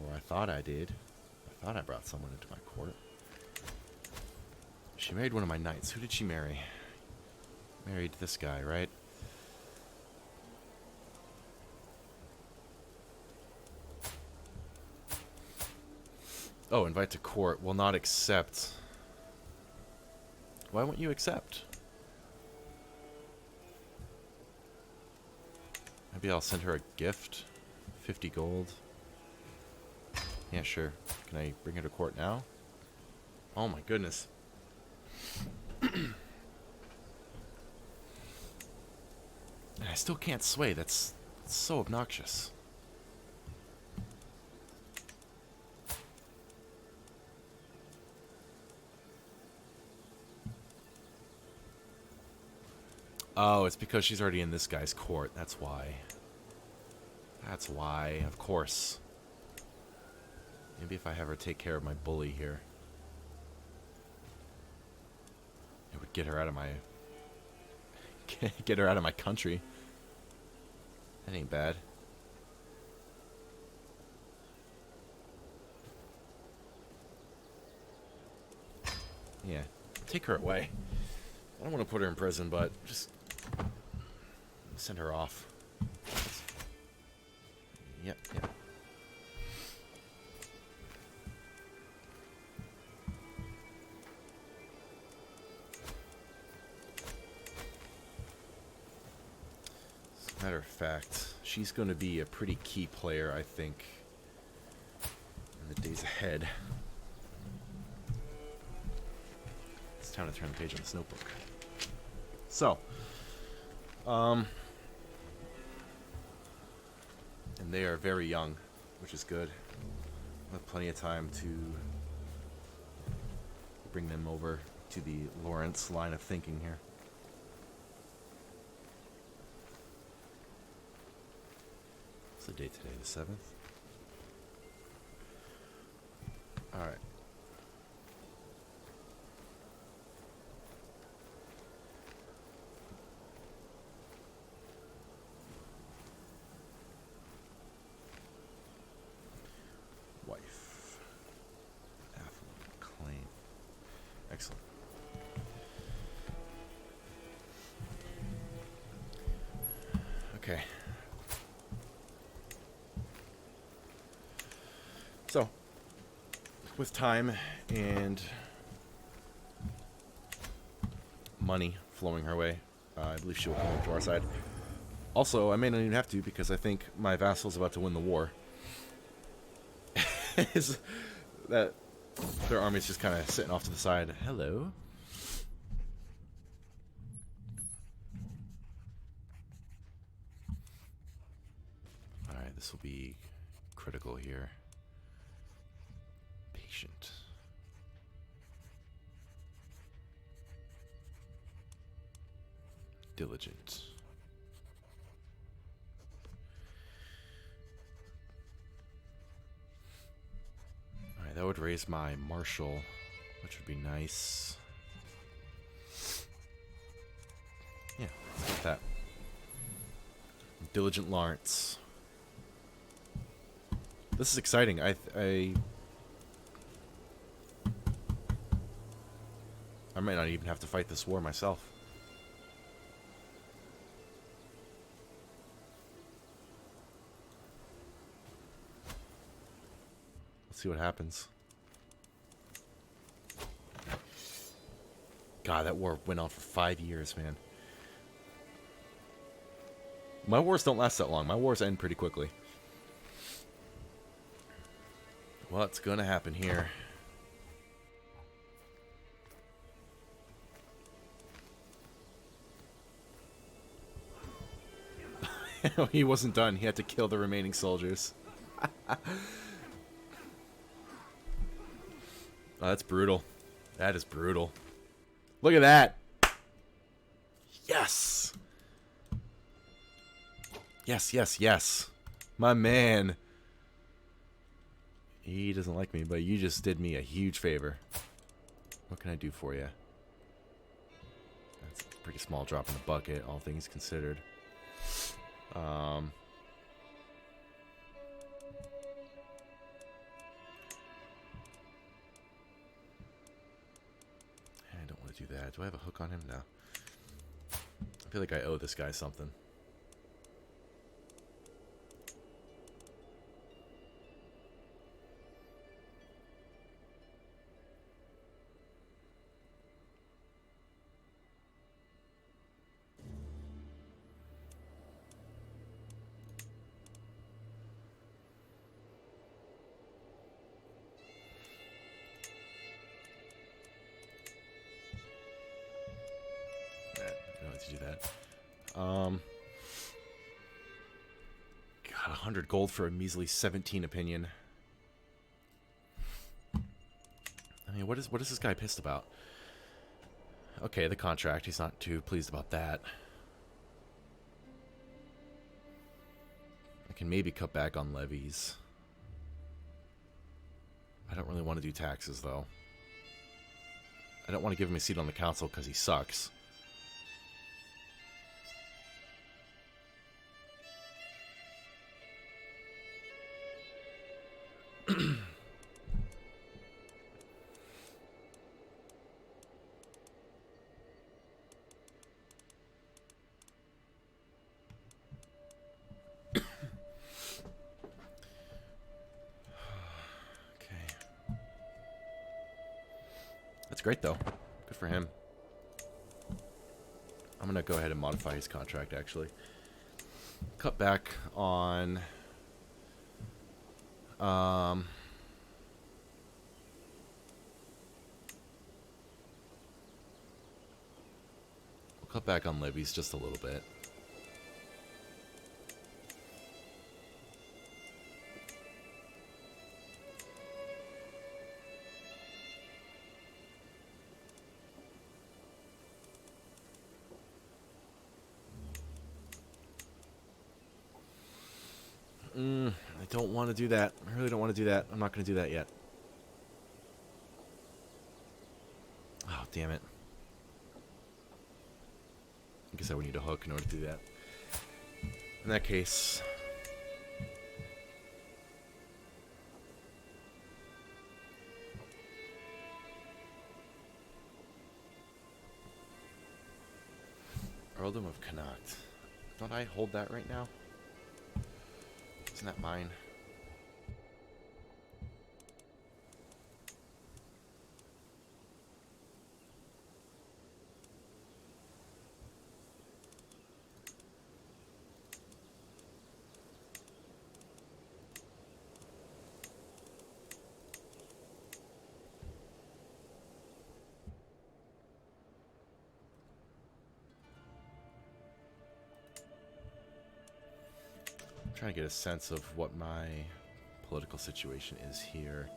Or I thought I did. I thought I brought someone into my court. She married one of my knights. Who did she marry? Married this guy, right? Oh, invite to court. Will not accept. Why won't you accept? Maybe I'll send her a gift. 50 gold. Yeah, sure. Can I bring her to court now? Oh my goodness. And I still can't sway. That's so obnoxious. Oh, it's because she's already in this guy's court. That's why. That's why, of course. Maybe if I have her take care of my bully here. It would get her out of my... get her out of my country. That ain't bad. Yeah, take her away. I don't want to put her in prison, but just send her off. Yep, yep. As a matter of fact, she's going to be a pretty key player, I think, in the days ahead. It's time to turn the page on this notebook. So, and they are very young, which is good. We'll have plenty of time to bring them over to the Lawrence line of thinking here. What's the date today? The 7th? Alright. Wife. Affluent. Claim. Excellent. Okay. So, with time and money flowing her way, I believe she will come over to our side. Also, I may not even have to because I think my vassal's about to win the war. Is that their army's just kind of sitting off to the side. Hello. Alright, this will be critical here. Patient. Diligent. Alright, that would raise my marshal, which would be nice. Yeah, let's get that. Diligent Lawrence. This is exciting. I might not even have to fight this war myself. Let's see what happens. God, that war went on for 5 years, man. My wars don't last that long. My wars end pretty quickly. What's gonna happen here? He wasn't done. He had to kill the remaining soldiers. Oh, that's brutal. That is brutal. Look at that. Yes. Yes, yes, yes. My man. He doesn't like me, but you just did me a huge favor. What can I do for you? That's a pretty small drop in the bucket, all things considered. I don't want to do that. Do I have a hook on him? No. I feel like I owe this guy something. To do that. God, 100 gold for a measly 17 opinion. I mean, what is this guy pissed about? Okay, the contract. He's not too pleased about that. I can maybe cut back on levies. I don't really want to do taxes, though. I don't want to give him a seat on the council because he sucks. That's great, though. Good for him. I'm going to go ahead and modify his contract, actually. Cut back on... we'll cut back on levies just a little bit. I don't want to do that. I really don't want to do that. I'm not going to do that yet. Oh, damn it. I guess I would need a hook in order to do that. In that case... Earldom of Connacht. Don't I hold that right now? Isn't that mine? Trying to get a sense of what my political situation is here.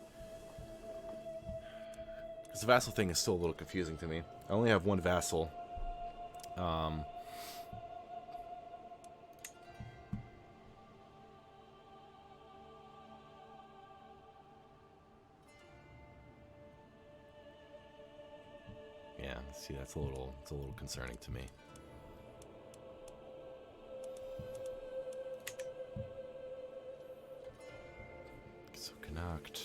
Because the vassal thing is still a little confusing to me. I only have one vassal. Yeah, see, it's a little concerning to me. Knocked.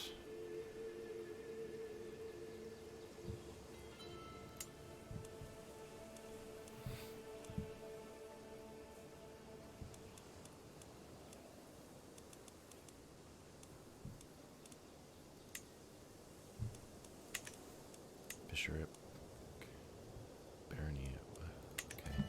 Bishop. Barony. Okay.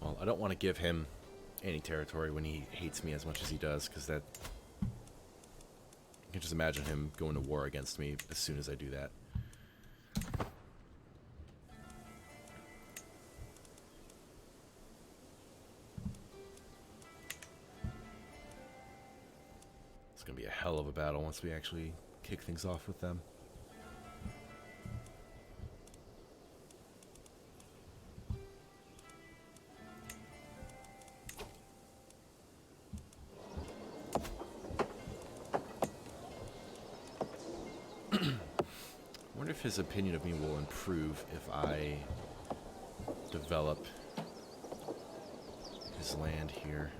Well, I don't want to give him any territory when he hates me as much as he does, because that... I can just imagine him going to war against me as soon as I do that. going to be a hell of a battle once we actually kick things off with them. I wonder if his opinion of me will improve if I develop his land here.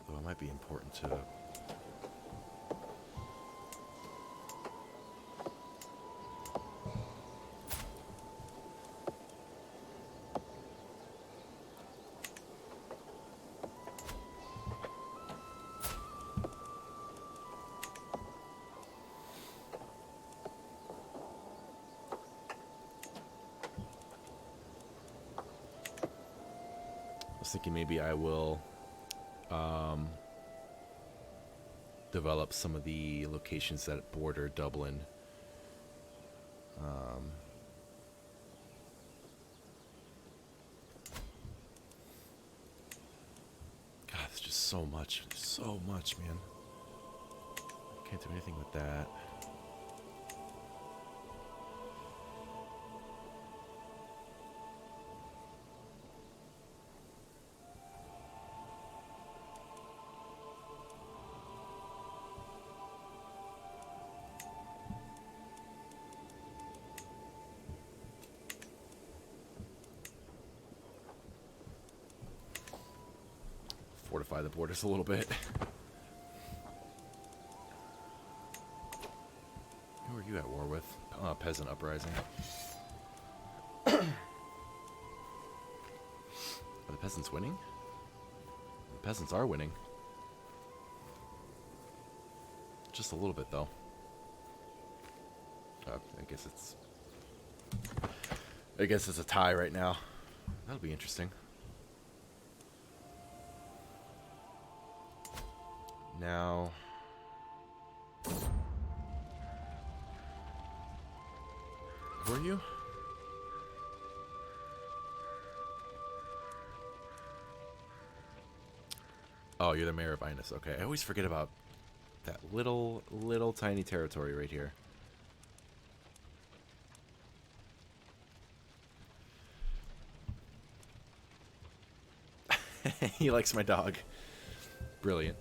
Though it might be important to... I was thinking maybe I will develop some of the locations that border Dublin. God, there's just so much, man. Can't do anything with that. Fortify the borders a little bit. Who are you at war with? Peasant uprising. Are the peasants winning? The peasants are winning. Just a little bit, though. I guess it's a tie right now. That'll be interesting. Now, who are you? Oh, you're the mayor of Inus. Okay, I always forget about that little tiny territory right here. He likes my dog. Brilliant.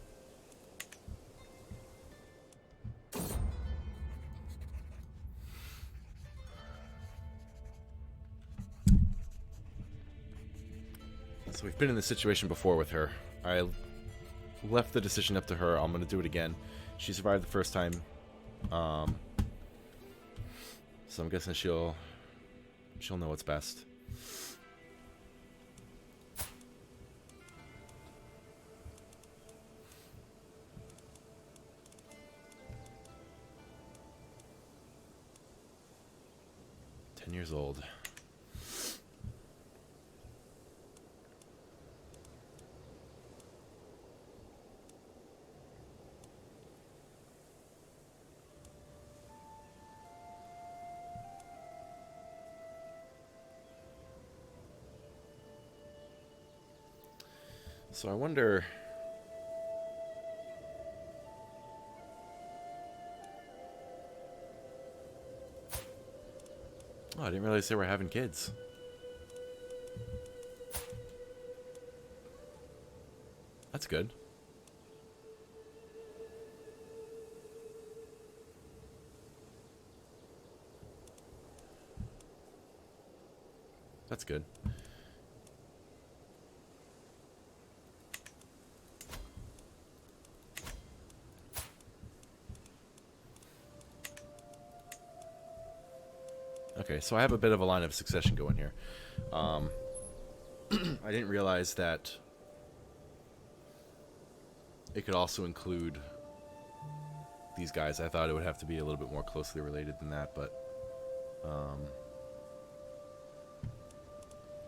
So we've been in this situation before with her. I left the decision up to her. I'm going to do it again. She survived the first time. So I'm guessing she'll know what's best. Years old. So I wonder... Oh, I didn't realize they were having kids. That's good. That's good. Okay, so I have a bit of a line of succession going here. I didn't realize that it could also include these guys. I thought it would have to be a little bit more closely related than that, but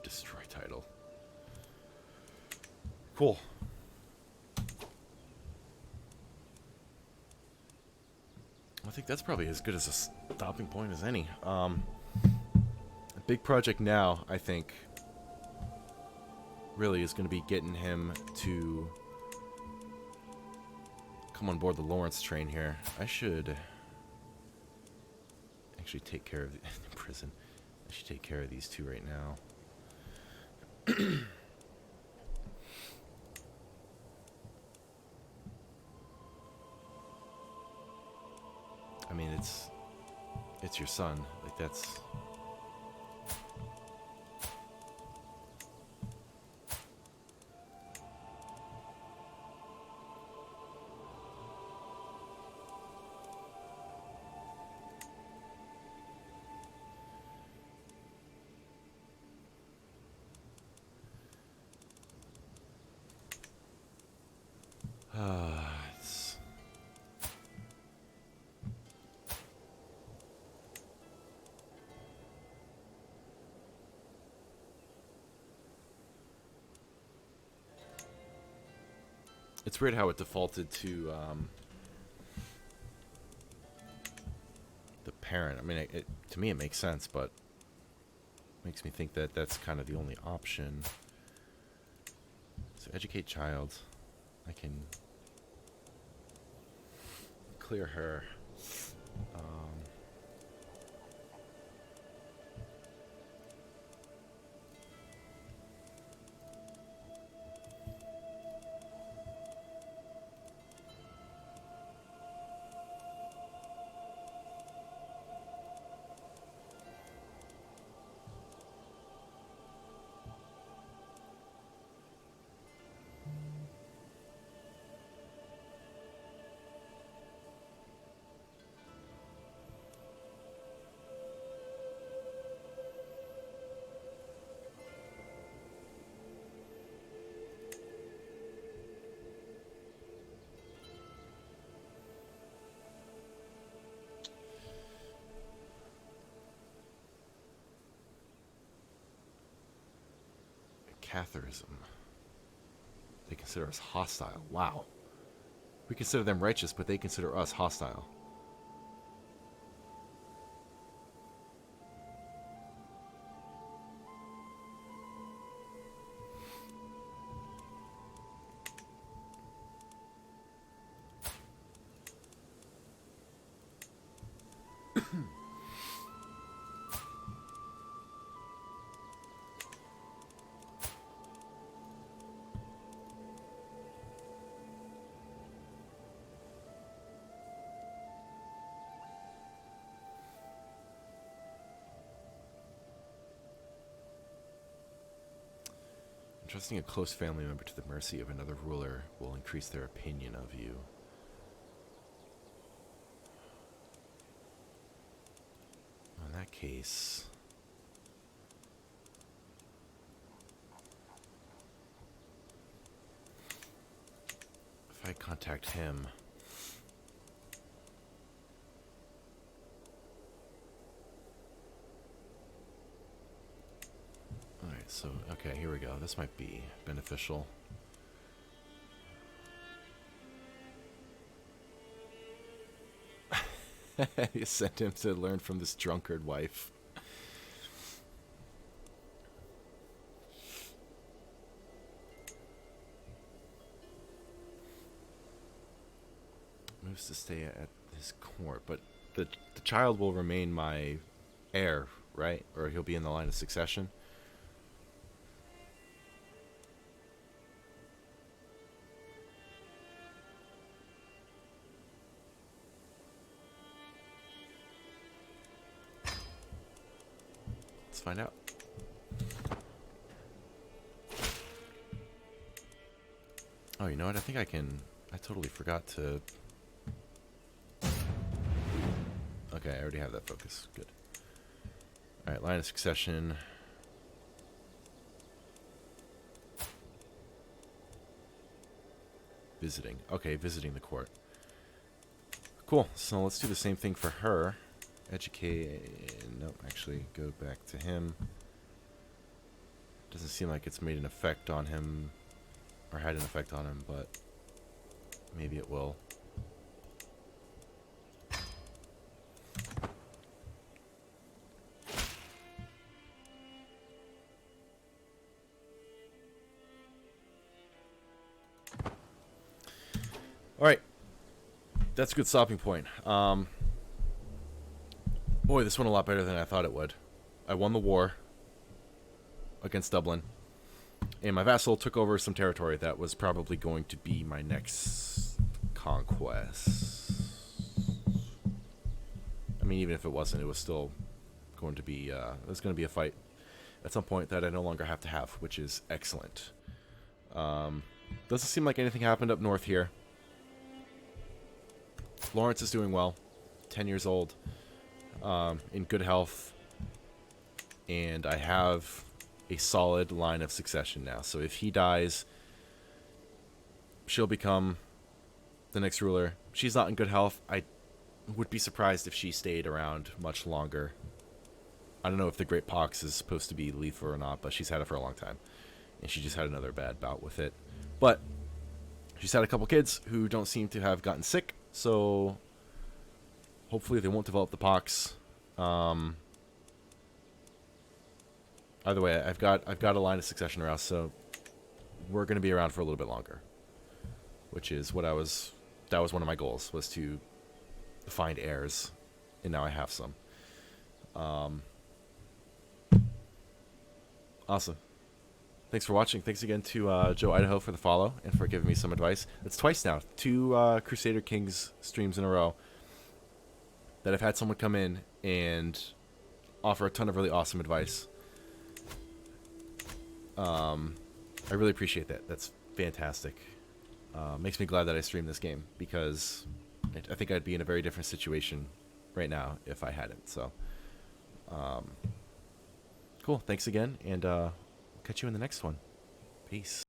destroy title. Cool. think that's probably as good as a stopping point as any. A big project now, I think, really is going to be getting him to come on board the Lawrence train here. I should actually take care of the prison. I should take care of these two right now. I mean, it's your son. Like, that's... It's weird how it defaulted to the parent. I mean, to me it makes sense, but makes me think that that's kind of the only option. So educate child. I can clear her. Catharism. They consider us hostile. Wow. We consider them righteous, but they consider us hostile. Trusting a close family member to the mercy of another ruler will increase their opinion of you. Well, in that case... if I contact him... Alright, so, okay, here we go. This might be beneficial. You sent him to learn from this drunkard wife. Moves to stay at his court, but the child will remain my heir, right? Or he'll be in the line of succession. Find out. Oh, you know what? I think I can... I totally forgot to... Okay, I already have that focus. Good. Alright, line of succession. Visiting. Okay, visiting the court. Cool. So let's do the same thing for her. Educate... Nope, actually, go back to him. Doesn't seem like it's made an effect on him, or had an effect on him, but maybe it will. All right, that's a good stopping point. Boy, this went a lot better than I thought it would. I won the war against Dublin, and my vassal took over some territory that was probably going to be my next conquest. I mean, even if it wasn't, it was still going to be it was going to be a fight at some point that I no longer have to have, which is excellent. Doesn't seem like anything happened up north here. Lawrence is doing well, 10 years old, in good health, and I have a solid line of succession now. So if he dies, she'll become the next ruler. She's not in good health. I would be surprised if she stayed around much longer. I don't know if the Great Pox is supposed to be lethal or not, but she's had it for a long time. And she just had another bad bout with it. But she's had a couple kids who don't seem to have gotten sick, so hopefully they won't develop the pox. Either way, I've got a line of succession around, so we're going to be around for a little bit longer, which is what that was one of my goals, was to find heirs, and now I have some. Awesome. Thanks for watching. Thanks again to Joe Idaho for the follow and for giving me some advice. It's twice now, 2 Crusader Kings streams in a row that I've had someone come in and offer a ton of really awesome advice. I really appreciate that. That's fantastic. Makes me glad that I streamed this game, because I think I'd be in a very different situation right now if I hadn't. So, cool. Thanks again, and catch you in the next one. Peace.